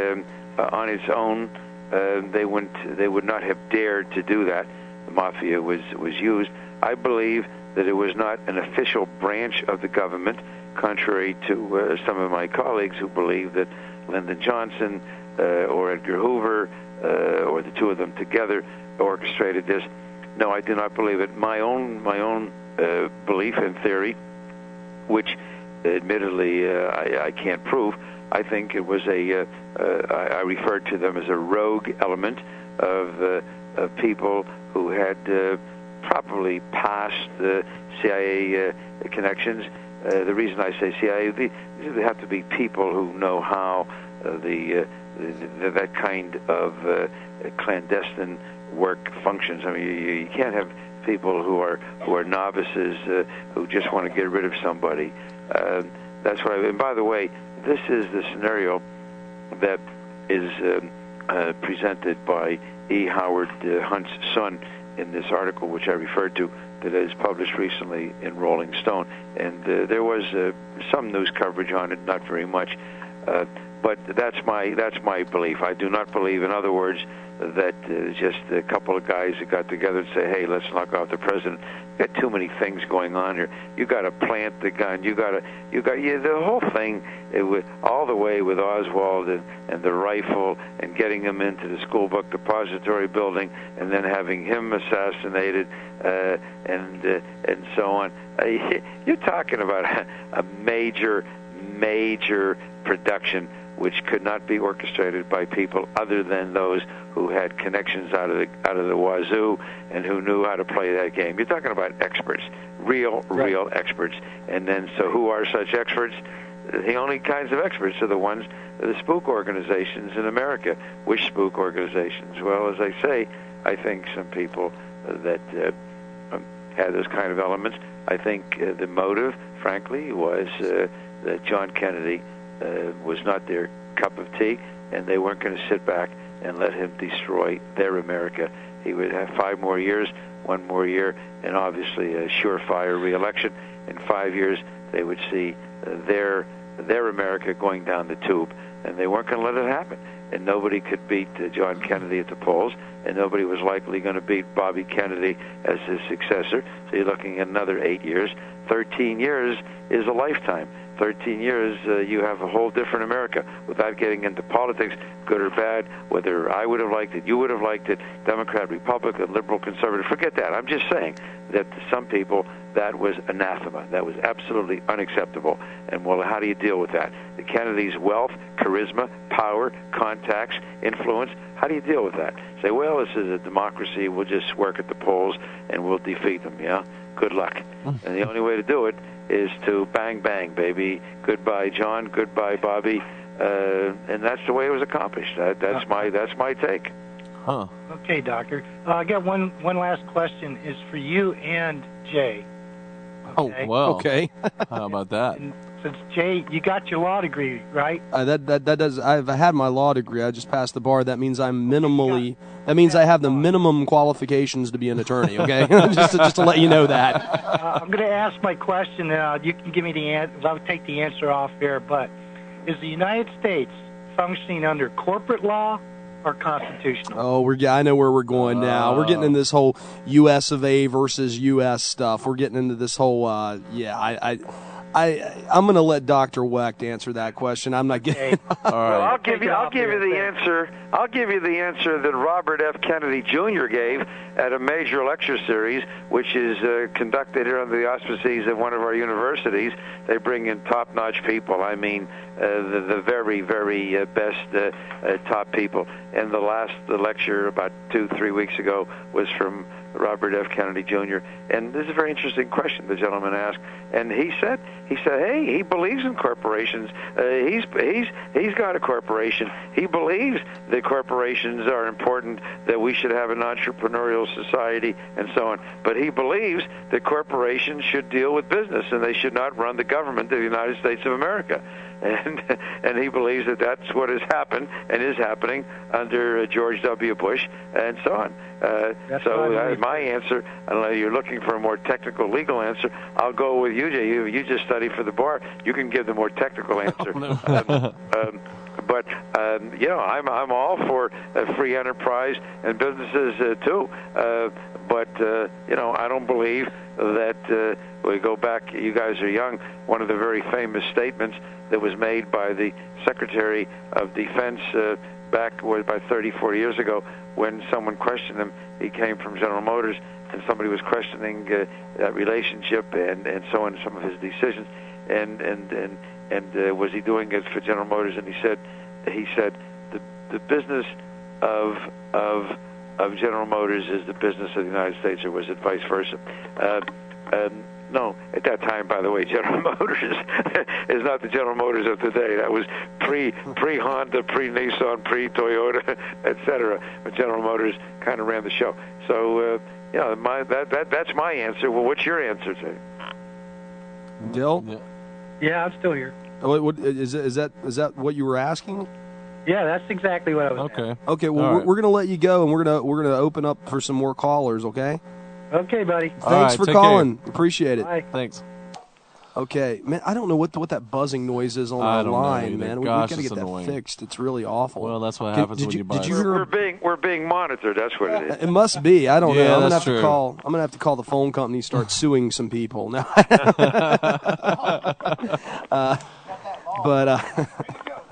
on its own. They would not have dared to do that. The mafia was used. I believe that it was not an official branch of the government, contrary to some of my colleagues who believe that Lyndon Johnson or Edgar Hoover or the two of them together orchestrated this. No, I do not believe it. My own belief and theory, which admittedly I can't prove, I think it was I referred to them as a rogue element of people who had probably past the CIA connections. The reason I say CIA, they have to be people who know how that kind of clandestine work functions. I mean, you can't have people who are novices who just want to get rid of somebody. That's why. And by the way, this is the scenario that is presented by E. Howard Hunt's son in this article, which I referred to, that is published recently in Rolling Stone. And there was some news coverage on it, not very much, but that's my belief. I do not believe, in other words, that just a couple of guys that got together and say, "Hey, let's knock out the president." You've got too many things going on here. You got to plant the gun. You got the whole thing. All the way with Oswald and the rifle and getting him into the school book depository building and then having him assassinated and so on. You're talking about a major production which could not be orchestrated by people other than those who had connections out of the wazoo and who knew how to play that game. You're talking about experts, real experts. And then, so who are such experts? The only kinds of experts are the ones, the spook organizations in America. Which spook organizations? Well, as I say, I think some people that had those kind of elements. I think the motive, frankly, was that John Kennedy was not their cup of tea, and they weren't going to sit back and let him destroy their America. He would have 5 more years, 1 more year, and obviously a surefire re-election. In 5 years, they would see their America going down the tube, and they weren't going to let it happen. And nobody could beat John Kennedy at the polls, and nobody was likely going to beat Bobby Kennedy as his successor. So you're looking at another 8 years. 13 years is a lifetime. 13 years, you have a whole different America. Without getting into politics, good or bad, whether I would have liked it, you would have liked it, Democrat, Republican, liberal, conservative, forget that. I'm just saying that to some people, that was anathema. That was absolutely unacceptable. And, well, how do you deal with that? The Kennedys' wealth, charisma, power, contacts, influence, how do you deal with that? Say, well, this is a democracy. We'll just work at the polls and we'll defeat them, yeah? Good luck. And the only way to do it is to bang, bang, baby. Goodbye, John. Goodbye, Bobby. And that's the way it was accomplished. That's my take.
Huh.
Okay, Doctor. I got one last question. Is for you and Jay.
Okay? Oh, well. Okay. How about that?
And since Jay, you got your law degree, right?
That does. I've had my law degree. I just passed the bar. That means I'm minimally. That means I have the minimum qualifications to be an attorney. Okay, just to let you know that.
I'm going to ask my question. You can give me the answer. I'll take the answer off here. But is the United States functioning under corporate law or constitutional?
Oh, I know where we're going now. We're getting in this whole U.S. of A. versus U.S. stuff. We're getting into this whole. I'm going to let Dr. Wecht answer that question. I'm not getting.
All right. Well, I'll give you the answer. I'll give you the answer that Robert F. Kennedy Jr. gave at a major lecture series, which is conducted here under the auspices of one of our universities. They bring in top-notch people. I mean, the very, very best top people. And the last lecture about 2-3 weeks ago was from Robert F. Kennedy Jr. And this is a very interesting question the gentleman asked. And he said, hey, he believes in corporations. He's got a corporation. He believes that corporations are important, that we should have an entrepreneurial society, and so on. But he believes that corporations should deal with business, and they should not run the government of the United States of America. And he believes that that's what has happened and is happening under George W. Bush and so on. So my answer, unless you're looking for a more technical legal answer, I'll go with you, Jay. You just studied for the bar. You can give the more technical answer. But I'm all for free enterprise and businesses too. But I don't believe that we go back. You guys are young. One of the very famous statements that was made by the Secretary of Defense back about 30, 40 years ago, when someone questioned him. He came from General Motors, and somebody was questioning that relationship and so on, some of his decisions, and was he doing it for General Motors? And he said the business of General Motors is the business of the United States, or was it vice versa? No, at that time, by the way, General Motors is not the General Motors of today. That was pre-Honda, pre-Nissan, pre-Toyota, etc. But General Motors kind of ran the show. So, that's my answer. Well, what's your answer, Jay?
Dill?
Yeah, I'm still here.
What is that what you were asking?
Yeah, that's exactly what I was asking.
Okay, well, we're going to let you go, and we're going to open up for some more callers, okay?
Okay, buddy.
Thanks for calling. Care. Appreciate it.
Bye.
Thanks.
Okay, man. I don't know what that buzzing noise is on our line, man. We got to get that fixed. It's really awful.
Well, that's what happens when you buy.
We're being monitored. That's what it is.
It must be. I don't know. I'm
gonna
have to call the phone company and start suing some people. No.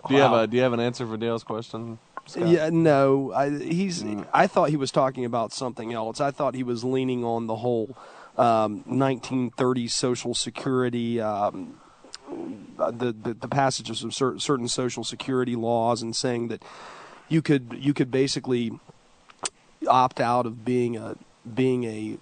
Do you have an answer for Dale's question, Scott?
Yeah, no. I thought he was talking about something else. I thought he was leaning on the whole 1930s Social Security, the passages of certain Social Security laws, and saying that you could basically opt out of being a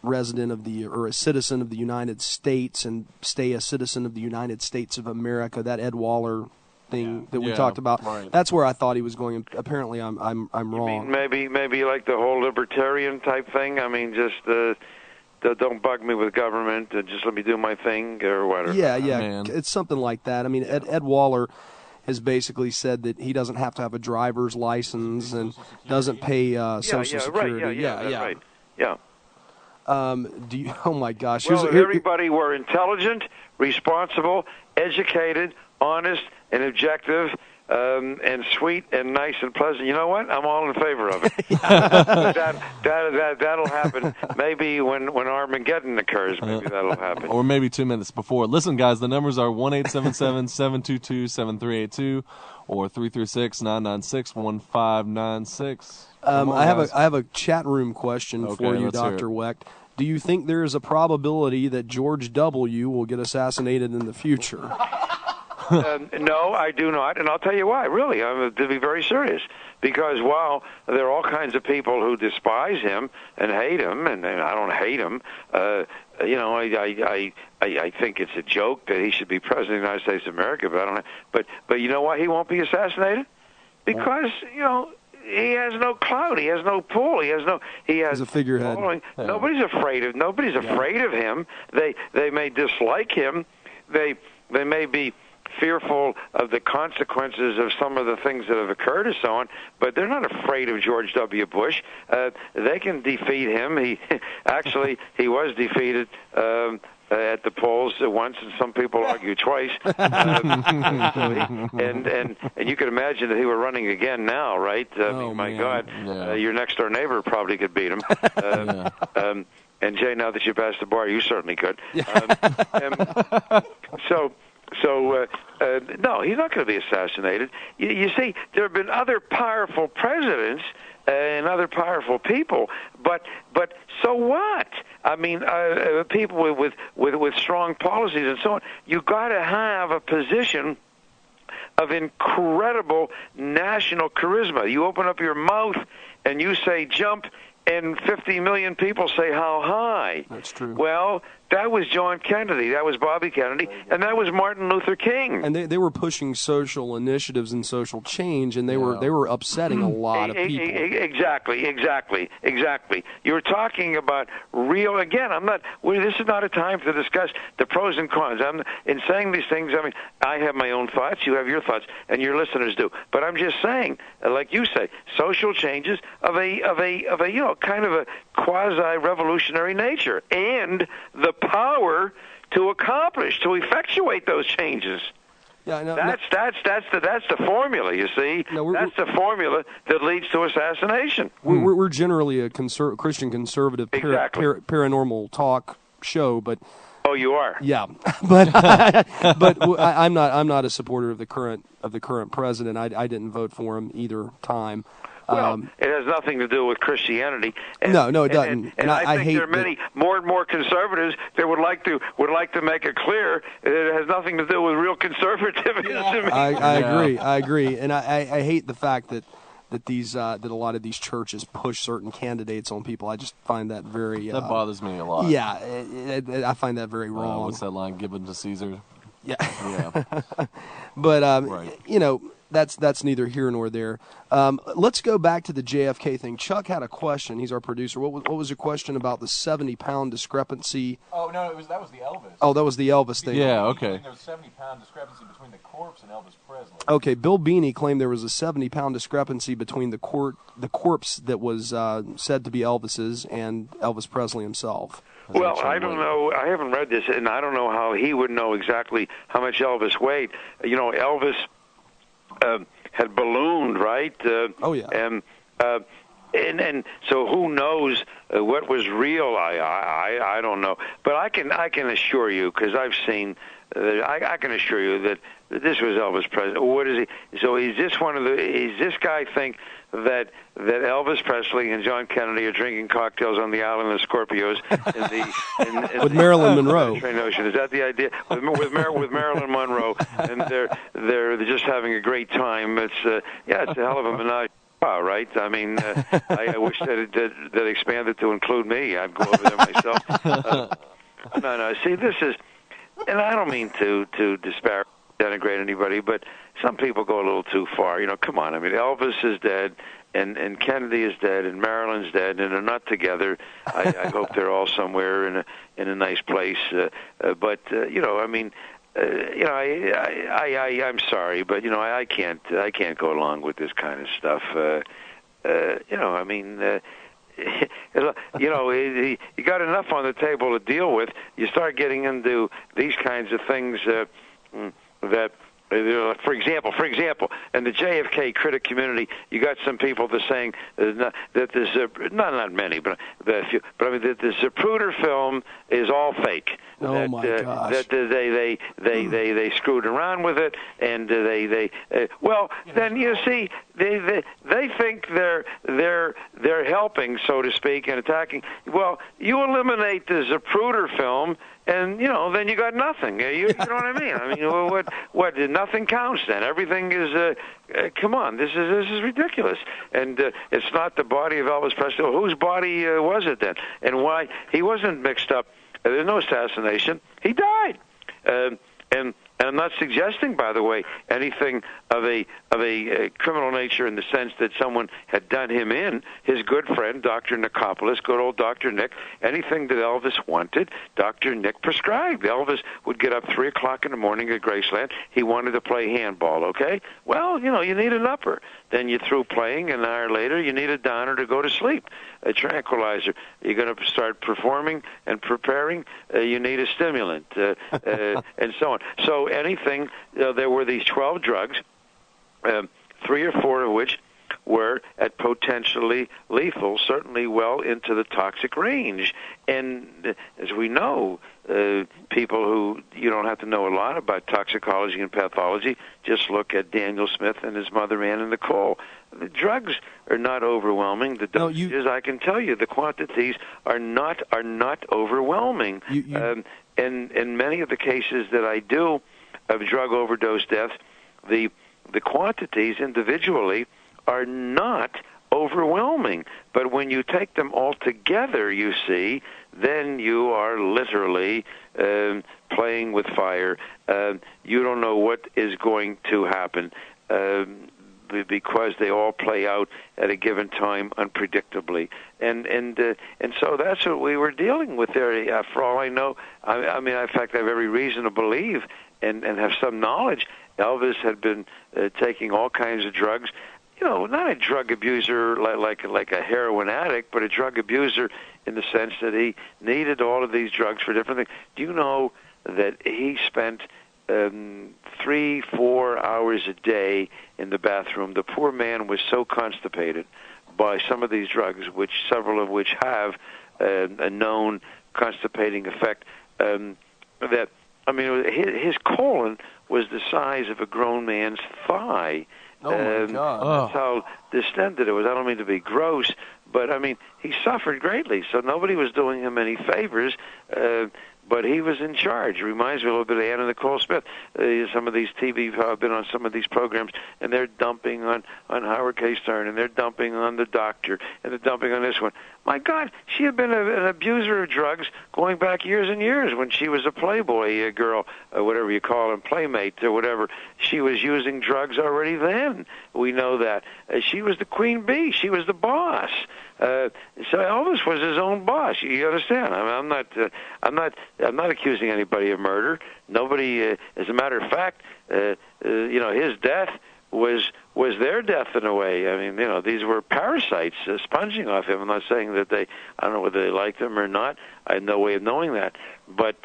resident of or a citizen of the United States and stay a citizen of the United States of America. That Ed Waller thing that we talked about. Right. That's where I thought he was going. Apparently, I'm wrong.
Maybe like the whole libertarian type thing. I mean, just don't bug me with government. Just let me do my thing or whatever.
Yeah. It's something like that. I mean, Ed Waller has basically said that he doesn't have to have a driver's license and doesn't pay Social Security.
Right. Yeah.
Oh my gosh!
Well, if everybody were intelligent, responsible, educated, honest and objective, and sweet and nice and pleasant, you know what? I'm all in favor of it. That'll happen maybe when Armageddon occurs. Maybe that'll happen.
Or maybe 2 minutes before. Listen, guys, the numbers are 1-877-722-7382 or 336-996-1596.
I have a chat room question for you, Dr. Wecht. Do you think there is a probability that George W. will get assassinated in the future?
No, I do not, and I'll tell you why. Really, to be very serious, because while there are all kinds of people who despise him and hate him, and I don't hate him, I think it's a joke that he should be president of the United States of America. But I don't. But you know why he won't be assassinated? Because he has no clout. He has no pull. He has
He's a figurehead.
Following. Yeah. Nobody's afraid of him. They may dislike him. They may be fearful of the consequences of some of the things that have occurred and so on, but they're not afraid of George W. Bush. They can defeat him. He was defeated at the polls once, and some people argue twice. And you can imagine that he were running again now, right? My God, your next door neighbor probably could beat him. And Jay, now that you passed the bar, you certainly could. No, he's not going to be assassinated. You see, there have been other powerful presidents and other powerful people, but so what? I mean, people with strong policies and so on. You got to have a position of incredible national charisma. You open up your mouth and you say jump, and 50 million people say how high.
That's true.
Well, that was John Kennedy, that was Bobby Kennedy, and that was Martin Luther King.
And they were pushing social initiatives and social change, and they were upsetting a lot of people.
Exactly. You were talking about real. Again, this is not a time to discuss the pros and cons. In saying these things, I mean, I have my own thoughts, you have your thoughts, and your listeners do. But I'm just saying, like you say, social changes of a kind of a quasi-revolutionary nature, and the power to effectuate those changes.
Yeah,
that's the formula. You see, that's the formula that leads to assassination.
We're generally a Christian conservative paranormal talk show, but
oh, you are.
Yeah, but I'm not a supporter of the current president. I didn't vote for him either time.
Well, it has nothing to do with Christianity.
No, it doesn't.
And I think there are many more and more conservatives that would like to make it clear that it has nothing to do with real conservatism.
Yeah. I agree, and I hate the fact that a lot of these churches push certain candidates on people. I just find that very
that bothers me a lot.
Yeah, I find that very wrong.
What's that line? Given to Caesar.
Yeah. But right. That's neither here nor there. Let's go back to the JFK thing. Chuck had a question. He's our producer. What was your question about the 70-pound discrepancy?
Oh, no, that was the Elvis.
Oh, that was the Elvis thing.
Yeah, okay.
There was a 70-pound discrepancy between the corpse and Elvis Presley.
Okay, Bill Beanie claimed there was a 70-pound discrepancy between the corpse that was said to be Elvis's and Elvis Presley himself.
Well, I don't know. I haven't read this, and I don't know how he would know exactly how much Elvis weighed. Elvis had ballooned, right?
Oh yeah.
And so who knows what was real? I don't know. But I can assure you, because I've seen. I can assure you that this was Elvis Presley. What is he? So is this guy think that Elvis Presley and John Kennedy are drinking cocktails on the island of Scorpios
with Marilyn Monroe?
Ocean. Is that the idea? With Marilyn Monroe, and they're just having a great time. It's a hell of a menage. Right? I mean, I wish that expanded to include me. I'd go over there myself. No. See, this is, and I don't mean to disparage, denigrate anybody, but some people go a little too far. Come on. I mean, Elvis is dead, and Kennedy is dead, and Marilyn's dead, and they're not together. I hope they're all somewhere in a nice place. But I mean. I'm sorry, but I can't go along with this kind of stuff. I mean, you got enough on the table to deal with. You start getting into these kinds of things that For example, in the JFK critic community, you got some people that are saying that the not many, but I mean that the Zapruder film is all fake.
Oh my gosh!
That they screwed around with it, and then you see they think they're helping, so to speak, and attacking. Well, you eliminate the Zapruder film, and then you got nothing. You know what I mean? I mean, what? Nothing counts then. Everything is. Come on, this is ridiculous. And it's not the body of Elvis Presley. Whose body was it then? And why he wasn't mixed up? There's no assassination. He died. And I'm not suggesting, by the way, anything of a criminal nature in the sense that someone had done him in. His good friend, Dr. Nicopolis, good old Dr. Nick, anything that Elvis wanted, Dr. Nick prescribed. Elvis would get up 3 o'clock in the morning at Graceland. He wanted to play handball, okay? Well, you need an upper. Then you through playing, an hour later, you need a downer to go to sleep, a tranquilizer. You're going to start performing and preparing, you need a stimulant, and so on. So anything, there were these 12 drugs, 3 or 4 of which were at potentially lethal, certainly well into the toxic range. And as we know, people who, you don't have to know a lot about toxicology and pathology, just look at Daniel Smith and his mother, Ann and Nicole. The drugs are not overwhelming. The dosages, I can tell you, the quantities are not overwhelming. And in many of the cases that I do of drug overdose deaths, the quantities individually are not overwhelming. But when you take them all together, you see, then you are literally playing with fire. You don't know what is going to happen because they all play out at a given time unpredictably. And so that's what we were dealing with there. For all I know, I mean, in fact, I have every reason to believe and have some knowledge Elvis had been taking all kinds of drugs. Not a drug abuser like a heroin addict, but a drug abuser in the sense that he needed all of these drugs for different things. Do you know that he spent 3-4 hours a day in the bathroom? The poor man was so constipated by some of these drugs, several of which have a known constipating effect, that, I mean, his colon was the size of a grown man's thigh.
Oh, my God.
That's how distended it was. I don't mean to be gross, but, I mean, he suffered greatly, so nobody was doing him any favors, but he was in charge. It reminds me a little bit of Anna Nicole Smith. Some of these TV, I've been on some of these programs, and they're dumping on Howard K. Stern, and they're dumping on the doctor, and they're dumping on this one. My God, she had been an abuser of drugs going back years and years when she was a Playboy girl, whatever you call them, playmate or whatever. She was using drugs already then. We know that. She was the queen bee. She was the boss. So Elvis was his own boss. You understand? I mean, I'm not accusing anybody of murder. Nobody. As a matter of fact, his death was their death in a way. I mean, these were parasites sponging off him. I'm not saying that I don't know whether they liked him or not. I have no way of knowing that. But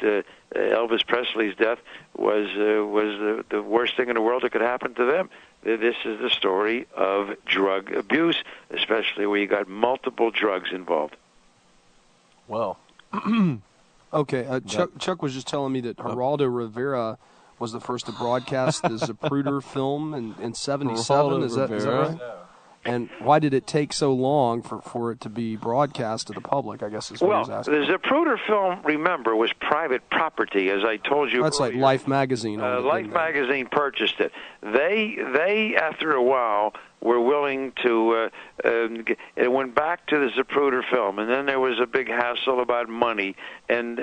Elvis Presley's death was the worst thing in the world that could happen to them. This is the story of drug abuse, especially where you got multiple drugs involved.
Well,
okay. Chuck was just telling me that Geraldo Rivera was the first to broadcast the Zapruder film in 77. Is that right? And why did it take so long for it to be broadcast to the public, I guess is what he was asking.
The Zapruder film, remember, was private property, as I told you
That's
earlier.
like Life Magazine.
Life Magazine purchased it. They after a while, were willing to, it went back to the Zapruder film, and then there was a big hassle about money and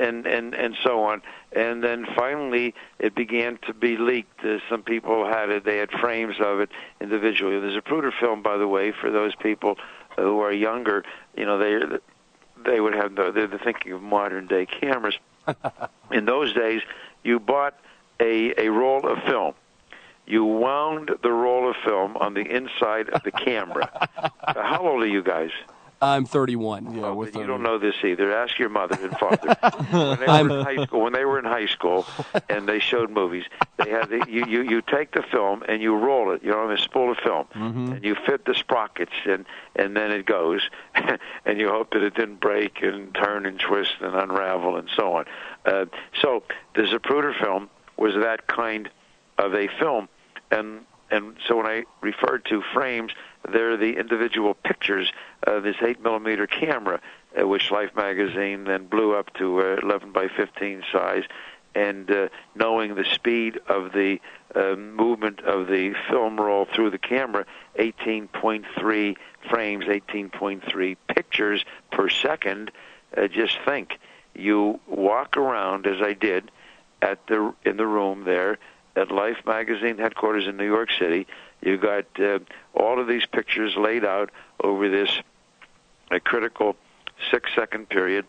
so on. And then finally it began to be leaked. Some people had it, they had frames of it individually. The Zapruder film, by the way, for those people who are younger, they would have, they're thinking of modern day cameras. In those days, you bought a roll of film. You wound the roll of film on the inside of the camera. How old are you guys?
I'm 31.
Yeah, we're 30.
You don't know this either. Ask your mother and father. When they were in high school, and they showed movies, they had you take the film and you roll it. You know, a spool of film, and you fit the sprockets, and then it goes, and you hope that it didn't break and turn and twist and unravel and so on. So the Zapruder film was that kind of a film, and so when I referred to frames, they're the individual pictures of this 8mm camera, which Life magazine then blew up to 11 by 15 size, and knowing the speed of the movement of the film roll through the camera, 18.3 frames, 18.3 pictures per second. Just think, you walk around, as I did, in the room there at Life magazine headquarters in New York City. You got all of these pictures laid out over this critical 6-second period,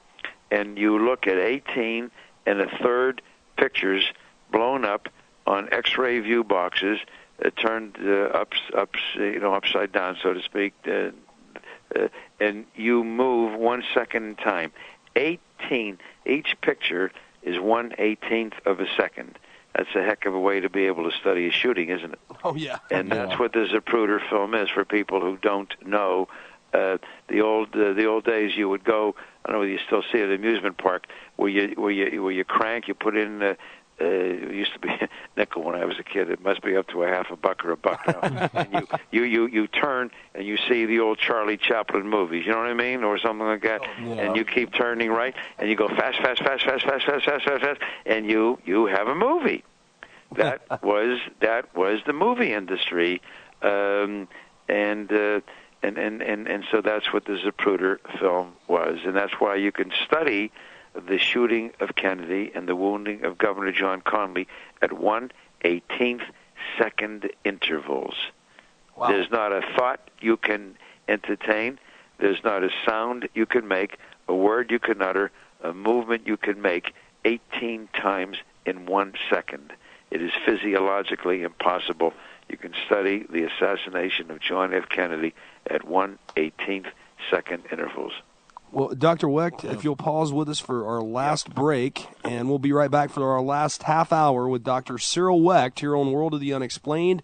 and you look at 18 1/3 pictures blown up on X-ray view boxes, turned upside down, so to speak, and you move 1 second in time. 18. Each picture is 1/18 of a second. That's a heck of a way to be able to study a shooting, isn't it?
Oh, yeah.
And that's what the Zapruder film is for people who don't know. The old days, you would go, I don't know whether you still see it at an amusement park, where you crank, you put in, it used to be a nickel when I was a kid. It must be up to a half a buck or a buck now. And you turn and you see the old Charlie Chaplin movies, you know what I mean, or something like that. Yeah. And you keep turning right, and you go fast, and you have a movie. That was the movie industry, and so that's what the Zapruder film was, and that's why you can study the shooting of Kennedy and the wounding of Governor John Connally at 1/18 second intervals. Wow. There's not a thought you can entertain. There's not a sound you can make, a word you can utter, a movement you can make 18 times in 1 second. It is physiologically impossible. You can study the assassination of John F. Kennedy at 1/18 second intervals.
Well, Dr. Wecht, if you'll pause with us for our last break, and we'll be right back for our last half hour with Dr. Cyril Wecht here on World of the Unexplained.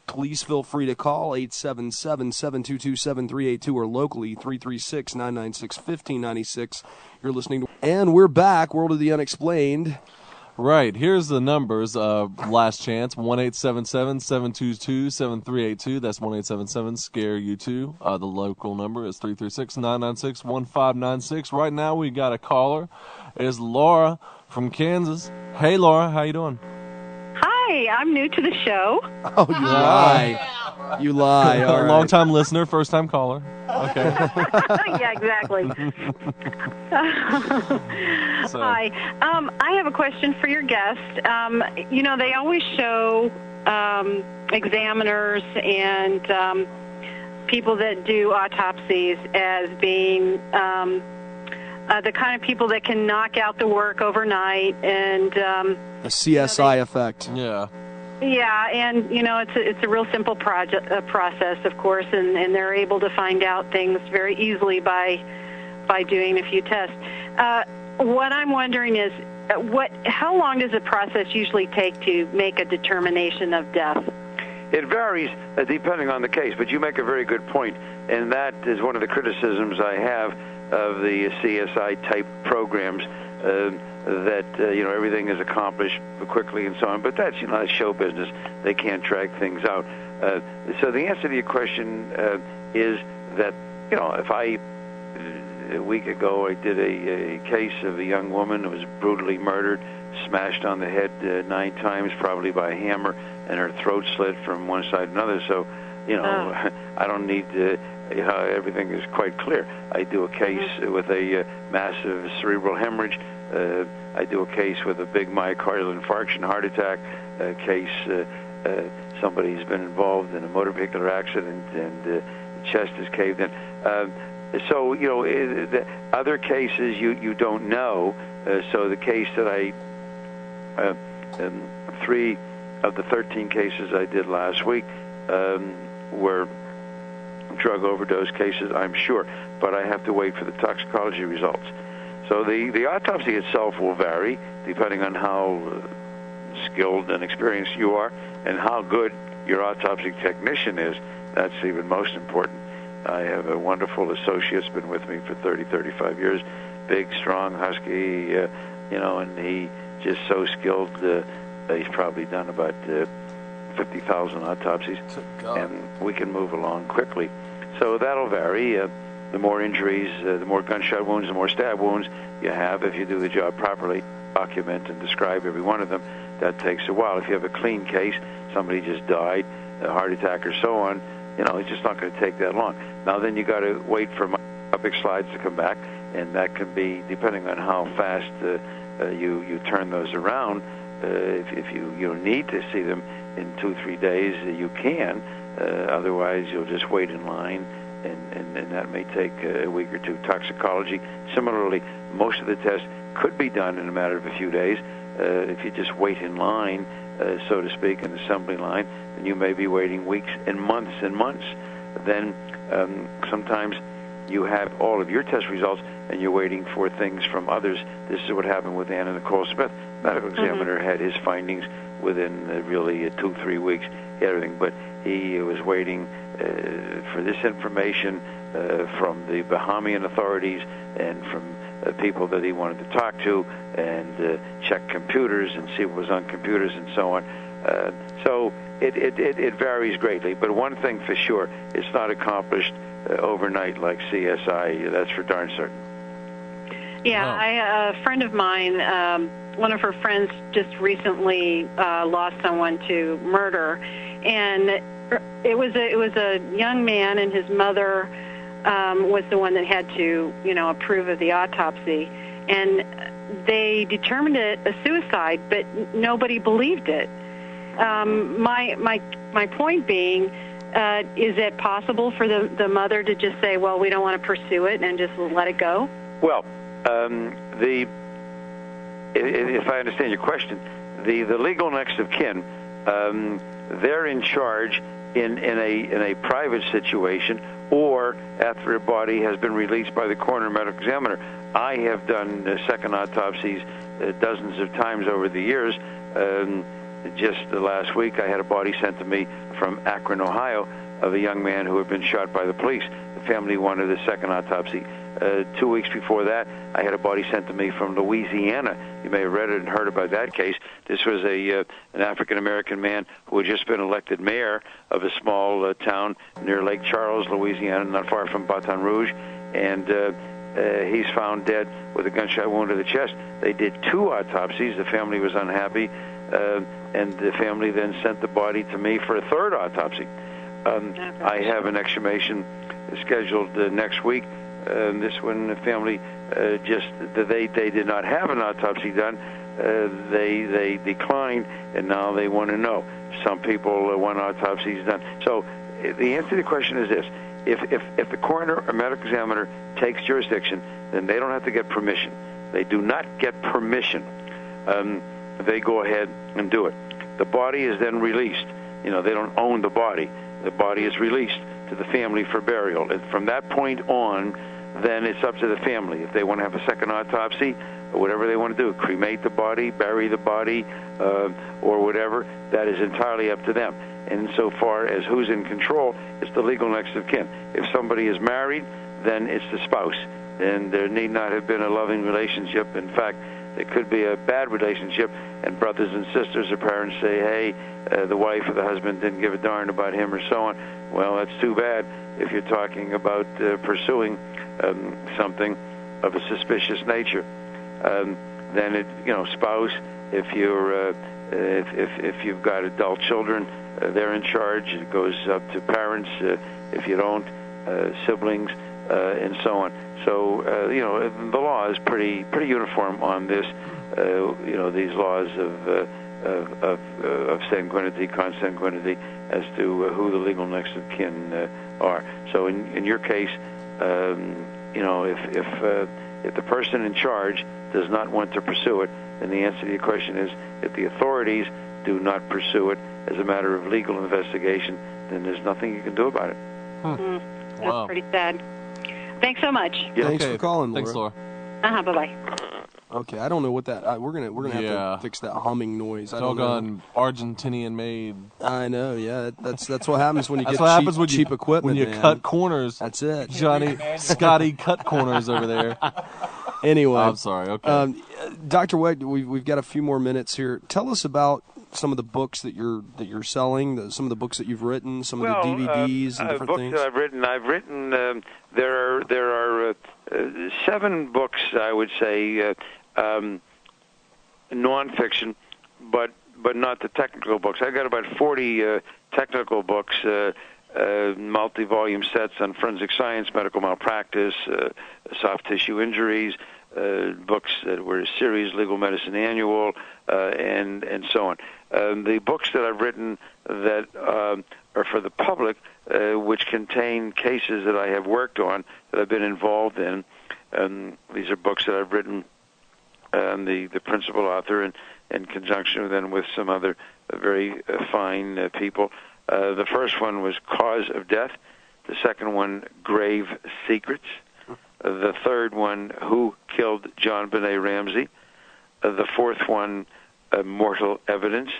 Please feel free to call 877-722-7382 or locally 336-996-1596. You're listening to... And we're back, World of the Unexplained.
Right, here's the numbers. Last chance, 1-877-722-7382. That's 1-877-SCARE-U2. The local number is 336-996-1596. Right now we got a caller. It's Laura from Kansas. Hey, Laura, how you doing?
Hi, I'm new to the show.
Oh, you lie. You lie. All right.
Long-time listener, first-time caller. Okay.
Yeah, exactly. Hi. I have a question for your guest. They always show examiners and people that do autopsies as being the kind of people that can knock out the work overnight and
a CSI effect.
Yeah.
Yeah, and it's a real simple process, of course, and they're able to find out things very easily by doing a few tests. What I'm wondering is, how long does the process usually take to make a determination of death?
It varies depending on the case, but you make a very good point, and that is one of the criticisms I have of the CSI type programs. That everything is accomplished quickly and so on, but that's that's show business. They can't drag things out. So the answer to your question is that if a week ago I did a case of a young woman who was brutally murdered, smashed on the head 9 times, probably by a hammer, and her throat slit from one side to another. So I don't need to. Everything is quite clear. I do a case with a massive cerebral hemorrhage. I do a case with a big myocardial infarction, heart attack case. Somebody's been involved in a motor vehicular accident and the chest is caved in. So the other cases you don't know. So the case that I 3 of the 13 cases I did last week were drug overdose cases, I'm sure, but I have to wait for the toxicology results. So the autopsy itself will vary depending on how skilled and experienced you are and how good your autopsy technician is. That's even most important. I have a wonderful associate who's been with me for 30, 35 years, big, strong, husky, and he just so skilled. He's probably done about 50,000 autopsies, and we can move along quickly. So that'll vary. The more injuries, the more gunshot wounds, the more stab wounds you have, if you do the job properly, document and describe every one of them, that takes a while. If you have a clean case, somebody just died, a heart attack or so on, it's just not going to take that long. Now then you got to wait for microscopic slides to come back, and that can be, depending on how fast you turn those around, if you need to see them in 2-3 days, you can. Otherwise, you'll just wait in line, and that may take a week or two. Toxicology, similarly, most of the tests could be done in a matter of a few days. If you just wait in line, so to speak, an assembly line, then you may be waiting weeks and months. Then sometimes you have all of your test results, and you're waiting for things from others. This is what happened with Anna Nicole Smith. Medical examiner had his findings within really 2-3 weeks, everything, but he was waiting for this information from the Bahamian authorities and from people that he wanted to talk to and check computers and see what was on computers and so on. So it varies greatly, but one thing for sure, it's not accomplished overnight like CSI. That's for darn certain.
Yeah, a friend of mine, one of her friends just recently lost someone to murder, and it was a young man, and his mother was the one that had to, approve of the autopsy, and they determined it a suicide, but nobody believed it. My point being, is it possible for the mother to just say, well, we don't want to pursue it and just let it go?
Well, if I understand your question, the legal next of kin, they're in charge in a private situation, or after a body has been released by the coroner medical examiner. I have done second autopsies dozens of times over the years. Just last week, I had a body sent to me from Akron, Ohio, of a young man who had been shot by the police. The family wanted a second autopsy. 2 weeks before that, I had a body sent to me from Louisiana. You may have read it and heard about that case. This was an African-American man who had just been elected mayor of a small town near Lake Charles, Louisiana, not far from Baton Rouge, and he's found dead with a gunshot wound to the chest. They did 2 autopsies. The family was unhappy, and the family then sent the body to me for a 3rd autopsy. I have an exhumation scheduled next week. This one, the family they did not have an autopsy done. They declined, and now they want to know. Some people want autopsies done. So the answer to the question is this: if the coroner or medical examiner takes jurisdiction, then they don't have to get permission. They do not get permission. They go ahead and do it. The body is then released. They don't own the body. The body is released to the family for burial. And from that point on, then it's up to the family. If they want to have a second autopsy, or whatever they want to do, cremate the body, bury the body, or whatever, that is entirely up to them. And so far as who's in control, it's the legal next of kin. If somebody is married, then it's the spouse. And there need not have been a loving relationship. In fact, it could be a bad relationship, and brothers and sisters or parents say, hey, the wife or the husband didn't give a darn about him or so on. Well, that's too bad if you're talking about pursuing something of a suspicious nature. Then it, spouse, if you're if you've got adult children, they're in charge. It goes up to parents. If you don't, siblings, and so on. So the law is pretty uniform on this. These laws of sanguinity, consanguinity, as to who the legal next of kin are. So in your case, if the person in charge does not want to pursue it, then the answer to your question is, if the authorities do not pursue it as a matter of legal investigation, then there's nothing you can do about it.
That's pretty sad. Thanks so much.
Thanks for calling, Laura.
Thanks, Laura.
Bye-bye.
Okay, I don't know what that. We're gonna have to fix that humming noise. I don't know.
Doggone Argentinian made.
I know. Yeah, that's what happens when you
That's
get
what happens when
cheap equipment.
When you
man.
cut corners.
That's it.
Scotty cut corners over there.
Anyway,
I'm sorry. Okay.
Dr. Wecht, we've got a few more minutes here. Tell us about some of the books that you're selling, some of the books that you've written, some of the DVDs and different
books
things.
that I've written. There are 7 books, I would say, nonfiction, but not the technical books. I've got about 40 technical books, multi-volume sets on forensic science, medical malpractice, soft tissue injuries, books that were a series, legal medicine annual, and so on. The books that I've written that are for the public, which contain cases that I have worked on, that I've been involved in. These are books that I've written, the principal author, in conjunction with some other very fine people. The first one was Cause of Death. The second one, Grave Secrets. The third one, Who Killed John Bonay Ramsey. The fourth one, Mortal Evidence.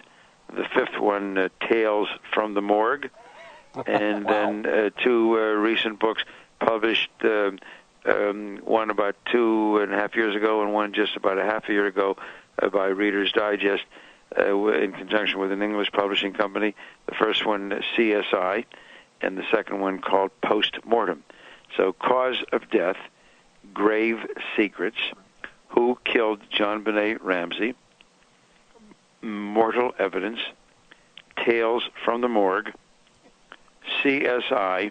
The fifth one, Tales from the Morgue. And then 2 recent books published, one about 2.5 years ago and one just about a half a year ago by Reader's Digest in conjunction with an English publishing company. The first one, CSI, and the second one called Post-Mortem. So Cause of Death, Grave Secrets, Who Killed John Bonay Ramsey, Mortal Evidence, Tales from the Morgue, CSI,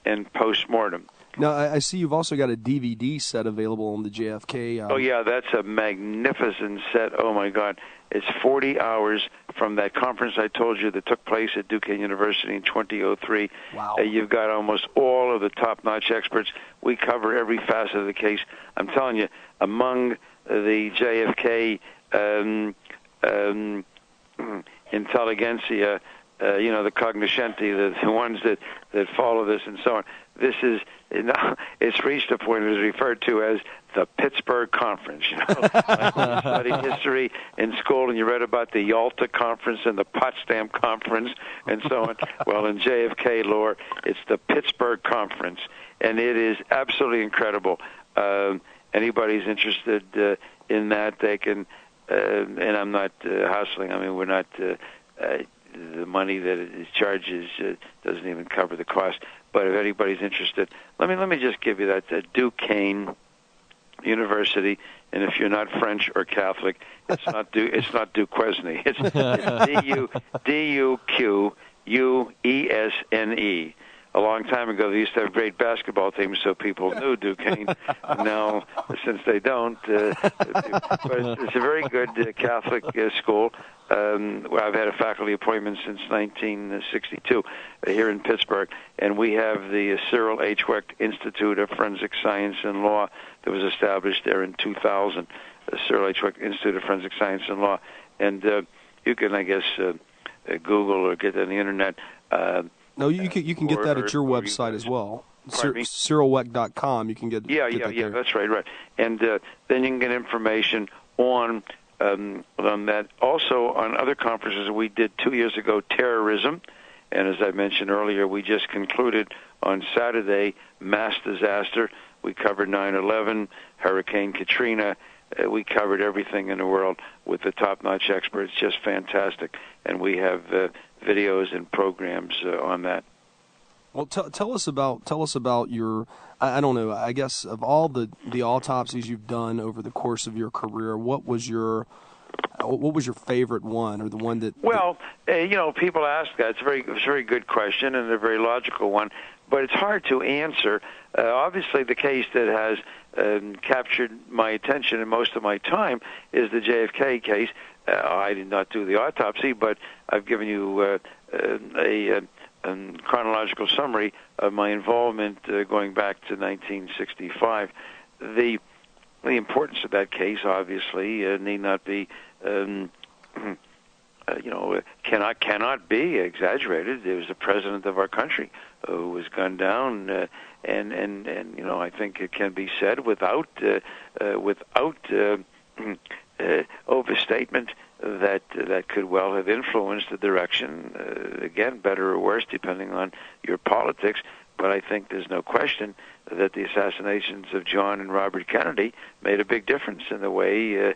and Post-Mortem.
Now, I see you've also got a DVD set available on the JFK.
Oh, yeah, that's a magnificent set. Oh, my God. It's 40 hours from that conference I told you that took place at Duquesne University in 2003.
Wow.
You've got almost all of the top-notch experts. We cover every facet of the case. I'm telling you, among the JFK intelligentsia, the cognoscenti, the ones that follow this and so on, this is, it's reached a point that is referred to as the Pittsburgh Conference. Like when you studied history in school and you read about the Yalta Conference and the Potsdam Conference and so on. Well, in JFK lore, it's the Pittsburgh Conference, and it is absolutely incredible. Anybody's interested in that, they can, and I'm not hassling. I mean, we're not, the money that it charges doesn't even cover the cost. But if anybody's interested, let me just give you that Duquesne University, and if you're not French or Catholic, it's not Duquesne. It's Duquesne. A long time ago, they used to have great basketball teams, so people knew Duquesne. Now, since they don't, but it's a very good Catholic school. I've had a faculty appointment since 1962 here in Pittsburgh, and we have the Cyril Wecht Institute of Forensic Science and Law that was established there in 2000, the Cyril Wecht Institute of Forensic Science and Law. And you can, I guess, Google or get on the Internet.
No, you can get that at your website as well. CyrilWecht.com. You can get that there.
That's right. And then you can get information on that. Also, on other conferences we did 2 years ago, terrorism, and as I mentioned earlier, we just concluded on Saturday mass disaster. We covered 9/11, Hurricane Katrina. We covered everything in the world with the top-notch experts. Just fantastic, and we have videos and programs on that.
Well, tell us about your. I don't know. I guess of all the autopsies you've done over the course of your career, what was your favorite one, or the one that? Well,
people ask that. It's a very good question and a very logical one, but it's hard to answer. Obviously, the case that has captured my attention and most of my time is the JFK case. I did not do the autopsy, but I've given you a chronological summary of my involvement going back to 1965. The importance of that case, obviously, need not be cannot be exaggerated. It was the president of our country who was gunned down, and I think it can be said without overstatement that could well have influenced the direction, again, better or worse, depending on your politics. But I think there's no question that the assassinations of John and Robert Kennedy made a big difference in the way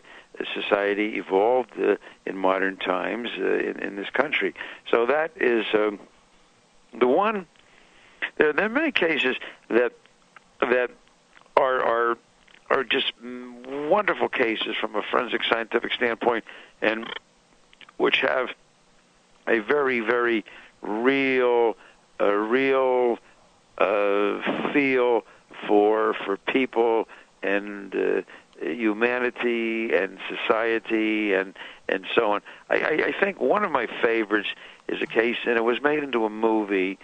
society evolved in modern times in this country. So that is the one. There are many cases that are just wonderful cases from a forensic scientific standpoint, and which have a very, very real feel for people and humanity and society and so on. I think one of my favorites is a case, and it was made into a movie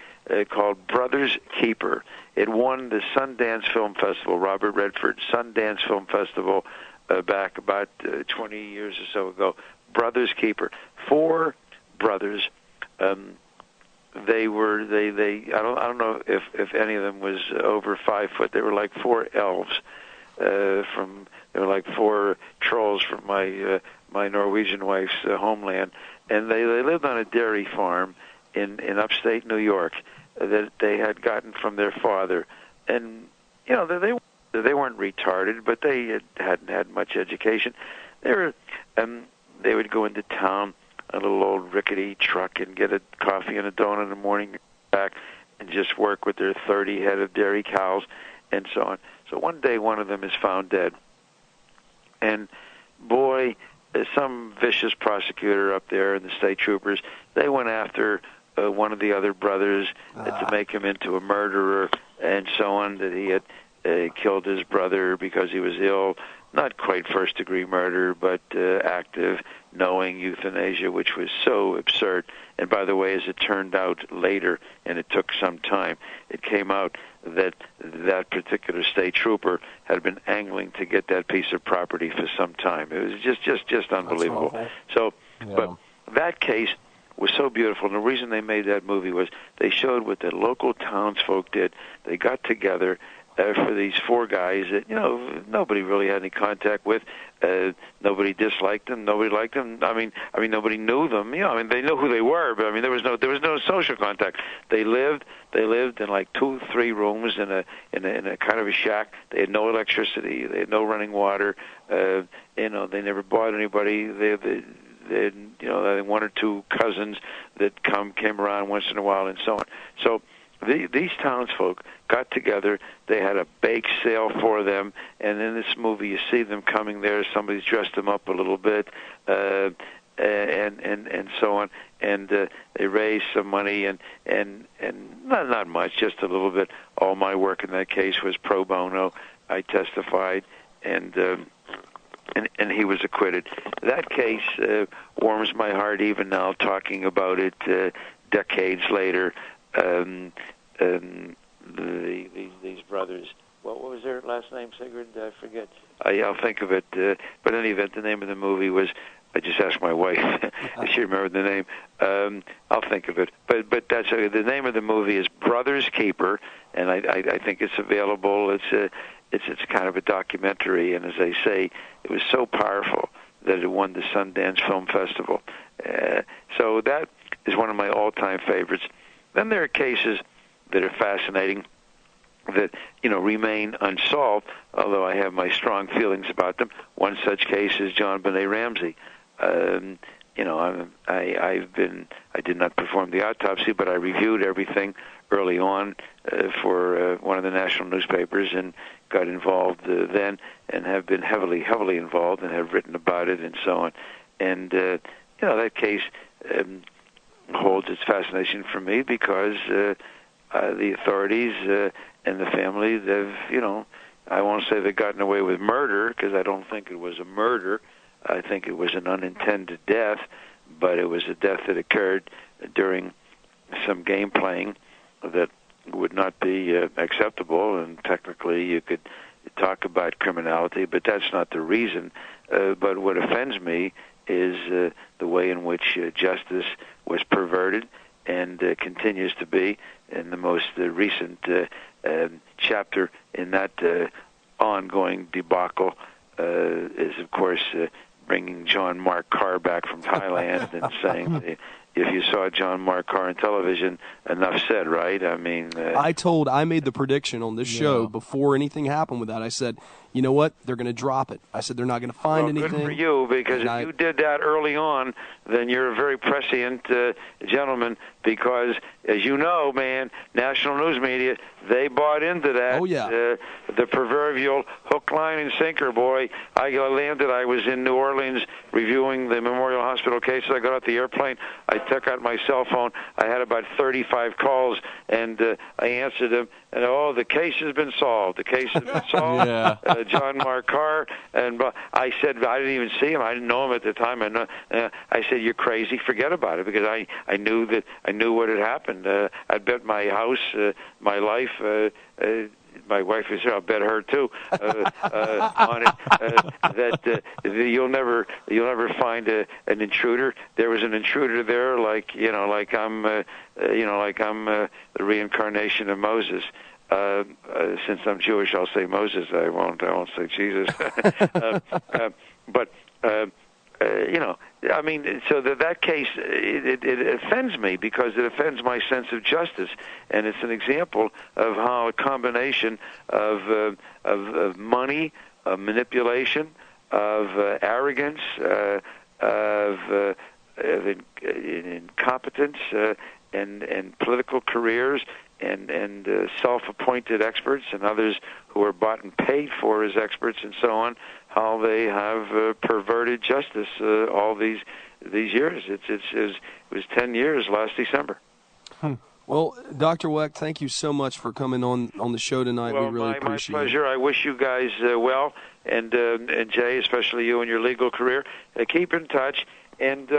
called Brothers Keeper. It won the Sundance Film Festival, Robert Redford Sundance Film Festival, back about 20 years or so ago. Brothers Keeper. 4 brothers. They were I don't know if any of them was over 5 foot. They were like 4 elves they were like 4 trolls from my Norwegian wife's homeland, and they lived on a dairy farm in upstate New York that they had gotten from their father. And they weren't retarded, but they hadn't had much education. They would go into town, a little old rickety truck, and get a coffee and a donut in the morning, back and just work with their 30 head of dairy cows and so on. So one day one of them is found dead. And boy, some vicious prosecutor up there and the state troopers, they went after one of the other brothers to make him into a murderer and so on, that he had killed his brother because he was ill. Not quite first-degree murder, but active, knowing euthanasia, which was so absurd. And by the way, as it turned out later, and it took some time, it came out that that particular state trooper had been angling to get that piece of property for some time. It was just unbelievable. So, but that case was so beautiful, and the reason they made that movie was they showed what the local townsfolk did. They got together for these 4 guys that nobody really had any contact with. Nobody disliked them. Nobody liked them. I mean, nobody knew them. They knew who they were, but there was no social contact. They lived in like 2-3 rooms in a kind of a shack. They had no electricity. They had no running water. They never bought anybody. They had 1 or 2 cousins that came around once in a while and so on. So these townsfolk got together. They had a bake sale for them, and in this movie you see them coming there. Somebody's dressed them up a little bit, and so on. And they raised some money, and not much, just a little bit. All my work in that case was pro bono. I testified, and he was acquitted. That case warms my heart even now, talking about it decades later. These brothers. What was their last name, Sigrid? I forget. I'll think of it. But in any event, the name of the movie was. I just asked my wife if she remembered the name. I'll think of it. But that's the name of the movie is Brothers Keeper, and I think it's available. It's kind of a documentary, and as I say, it was so powerful that it won the Sundance Film Festival. So that is one of my all-time favorites. Then there are cases that are fascinating that remain unsolved, although I have my strong feelings about them. One such case is John Bonay Ramsey. I did not perform the autopsy, but I reviewed everything early on for one of the national newspapers, and got involved then, and have been heavily involved, and have written about it and so on. And that case holds its fascination for me because the authorities and the family, I won't say they've gotten away with murder, because I don't think it was a murder. I think it was an unintended death, but it was a death that occurred during some game playing that would not be acceptable, and technically you could talk about criminality, but that's not the reason. But what offends me is the way in which justice was perverted and continues to be. And the most recent chapter in that ongoing debacle is, of course, bringing John Mark Carr back from Thailand and saying, if you saw John Mark Carr on television, enough said, right? I mean...
I made the prediction on this show before anything happened with that. I said, you know what? They're going to drop it. I said they're not going to find anything.
Good for you, because if you did that early on, then you're a very prescient gentleman, because, as you know, man, national news media, they bought into that.
Oh, yeah.
The proverbial hook, line, and sinker, boy. I landed. I was in New Orleans reviewing the Memorial Hospital cases. I got off the airplane. I took out my cell phone. I had about 35 calls, and I answered them. And, the case has been solved. The case has been solved.
Yeah.
John Mark Carr. And I said, I didn't even see him. I didn't know him at the time. I said, you're crazy. Forget about it, because I knew what had happened. I bet my house, my life, my wife is here. I'll bet her too on it. That you'll never find an intruder. There was an intruder there, like I'm the reincarnation of Moses. Since I'm Jewish, I'll say Moses. I won't say Jesus. But I mean, so that case, it offends me, because it offends my sense of justice, and it's an example of how a combination of money, of manipulation, of arrogance, of incompetence, and political careers, and self-appointed experts and others who are bought and paid for as experts and so on, how they have perverted justice all these years. It was 10 years last December.
Well, Dr. Wecht, thank you so much for coming on the show tonight.
Well,
we really appreciate
my pleasure. I wish you guys well, and Jay, especially you in your legal career. Keep in touch, and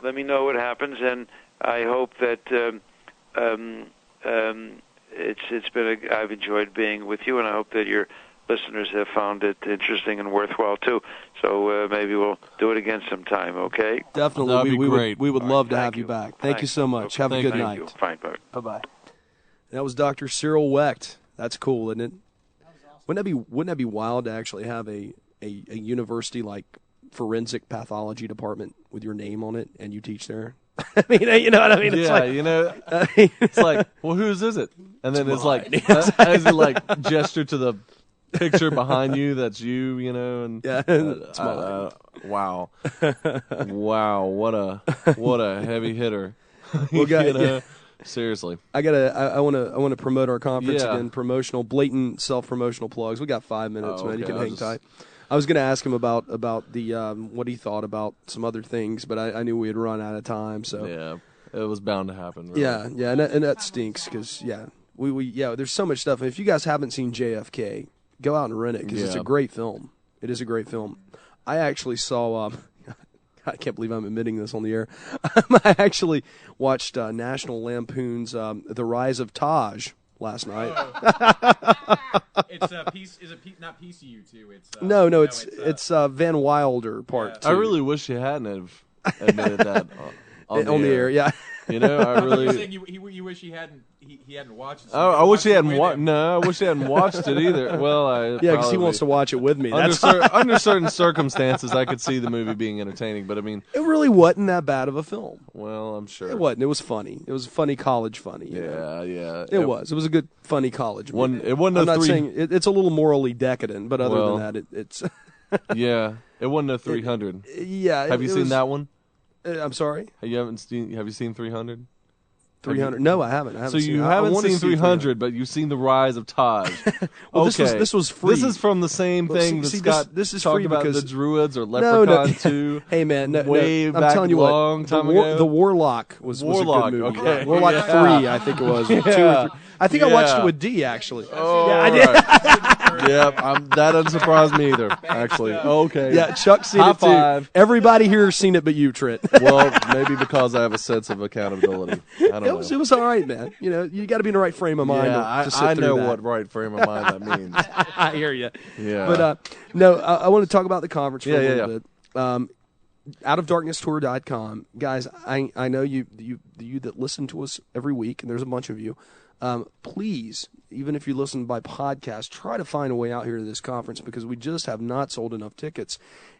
let me know what happens. And I hope that it's been I've enjoyed being with you, and I hope that your listeners have found it interesting and worthwhile too. So maybe we'll do it again sometime. Okay?
Definitely.
That'd be great.
We would love to have you back. Thank you so much.
Okay.
Have a good night.
You. Fine,
bye. That was Dr. Cyril Wecht. That's cool, isn't it? Wouldn't that be wild to actually have a university like forensic pathology department with your name on it and you teach there? I mean, you know what I mean? It's
it's like, well, whose is it? And then it's like, as you like gesture to the picture behind you, that's you, and
it's mine.
Wow, what a heavy hitter.
Well,
seriously,
I want to promote our conference again. Blatant self-promotional plugs. We got 5 minutes, man.
Okay.
You can hang tight. I was going to ask him about the what he thought about some other things, but I knew we had run out of time. So
yeah, it was bound to happen. Really.
Yeah, and that stinks, because we there's so much stuff. And if you guys haven't seen JFK, go out and rent it, because it's a great film. It is a great film. I actually saw. I can't believe I'm admitting this on the air. I actually watched National Lampoon's The Rise of Taj last night.
It's is it not PCU too? It's
no, it's Van Wilder Part 2.
I really wish you hadn't have admitted that on
the air. Yeah,
I really.
You're saying you wish he hadn't watched it. So
I wish he hadn't watched. No, I wish he hadn't watched it either. Well,
because he wants to watch it with me.
Under certain circumstances, I could see the movie being entertaining, but I mean,
it really wasn't that bad of a film.
Well, I'm sure
it wasn't. It was funny. It was funny college funny.
Yeah.
It was. It was a good funny college movie.
It wasn't.
I'm not saying it's a little morally decadent, but other than that, it's.
Yeah, it wasn't a 300. Have you seen that one?
I'm sorry.
Have you seen 300?
300? No, I haven't.
So you haven't seen 300, but you've seen The Rise of Taj.
Well,
okay.
This was free.
This is from the same thing that Scott
this is
talked
free
about
because
the Druids or Leprechaun 2.
Hey, man,
I'm
telling you
long time ago.
The Warlock was a good movie.
Okay.
Warlock 3, I think it was. 2 or 3. I think I watched it with D, actually.
Oh,
I did.
Right. Yep, that doesn't surprise me either, actually. Okay.
Yeah, Chuck's seen it too. Everybody here has seen it but you, Trent.
Well, maybe because I have a sense of accountability. I don't know.
It was all right, man. You got to be in the right frame of mind to sit
I
through
know
that.
what right frame of mind that means.
I hear you.
Yeah.
But, no, I want to talk about the conference for a little bit. outofdarknesstour.com. Guys, I know you that listen to us every week, and there's a bunch of you. Please, even if you listen by podcast, try to find a way out here to this conference because we just have not sold enough tickets.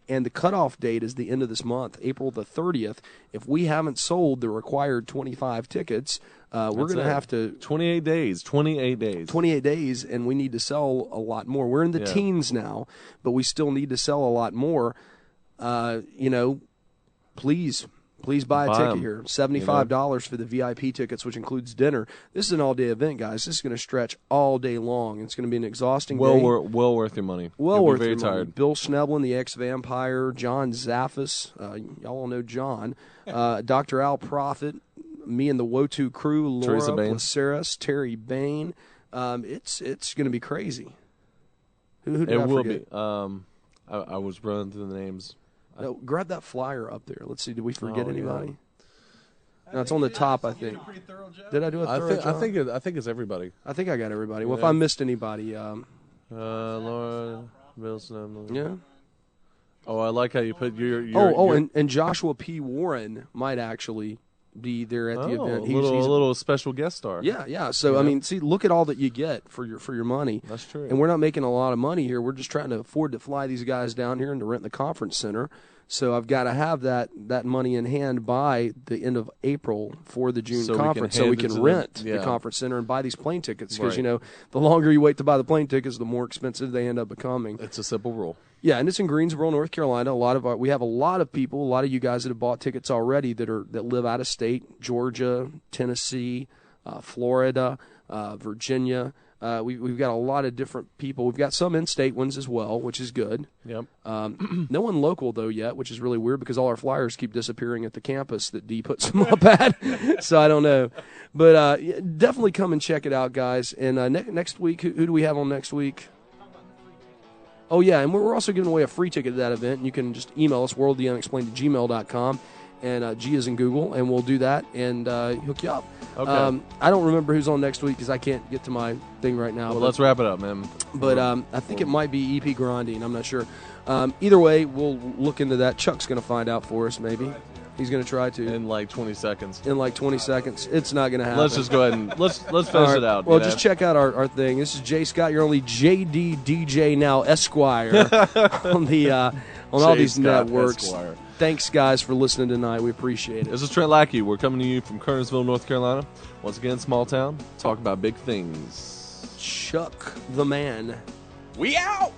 And the cutoff date is the end of this month, April the 30th. If we haven't sold the required 25 tickets, we're going to have to...
28 days. 28 days,
and we need to sell a lot more. We're in the teens now, but we still need to sell a lot more. Please buy a ticket here. $75 for the VIP tickets, which includes dinner. This is an all-day event, guys. This is going to stretch all day long. It's going to be an exhausting day.
Well worth your money.
Well worth
your
money.
tired.
Bill Schneblin, the ex-vampire, John Zaffis, y'all all know John, Dr. Al Prophet, me and the Wotu crew, Laura Placeres, Terry Bain. It's going to be crazy. Who did I forget?
Be. I was running through the names.
No, grab that flyer up there. Let's see. Did we forget anybody? No, it's on the top, I think. Did I do a thorough job?
I think it's everybody.
I think I got everybody. Well, if I missed anybody,
Laura, Bill Snowden.
Yeah.
Oh, I like how you put your
and Joshua P. Warren might actually be there at the event.
He's a little special guest star.
Yeah. So I mean, see, look at all that you get for your money.
That's true.
And we're not making a lot of money here. We're just trying to afford to fly these guys down here and to rent the conference center. So I've got to have that money in hand by the end of April for the June conference, so we can rent the conference center and buy these plane tickets. Because the longer you wait to buy the plane tickets, the more expensive they end up becoming.
It's a simple rule.
Yeah, and it's in Greensboro, North Carolina. We have a lot of people, a lot of you guys that have bought tickets already that live out of state: Georgia, Tennessee, Florida, Virginia. We've got a lot of different people. We've got some in-state ones as well, which is good.
Yep.
No one local though yet, which is really weird because all our flyers keep disappearing at the campus that Dee puts them up at. So I don't know, but definitely come and check it out, guys. And next week, who do we have on next week? Oh, yeah, and we're also giving away a free ticket to that event. And you can just email us, worldtheunexplained@gmail.com, and G is in Google, and we'll do that and hook you up.
Okay.
I don't remember who's on next week because I can't get to my thing right now.
Well, let's wrap it up, man.
But I think it might be E.P. Grandine. I'm not sure. Either way, we'll look into that. Chuck's going to find out for us, maybe. He's going to try to.
In like 20 seconds.
It's not going to happen.
Let's just go ahead and let's finish it out.
Well, just check out our thing. This is Jay Scott. You're only JD DJ now, Esquire, on all these networks.
Esquire.
Thanks, guys, for listening tonight. We appreciate it.
This is Trent Lackey. We're coming to you from Kernersville, North Carolina. Once again, small town. Talk about big things.
Chuck the man.
We out!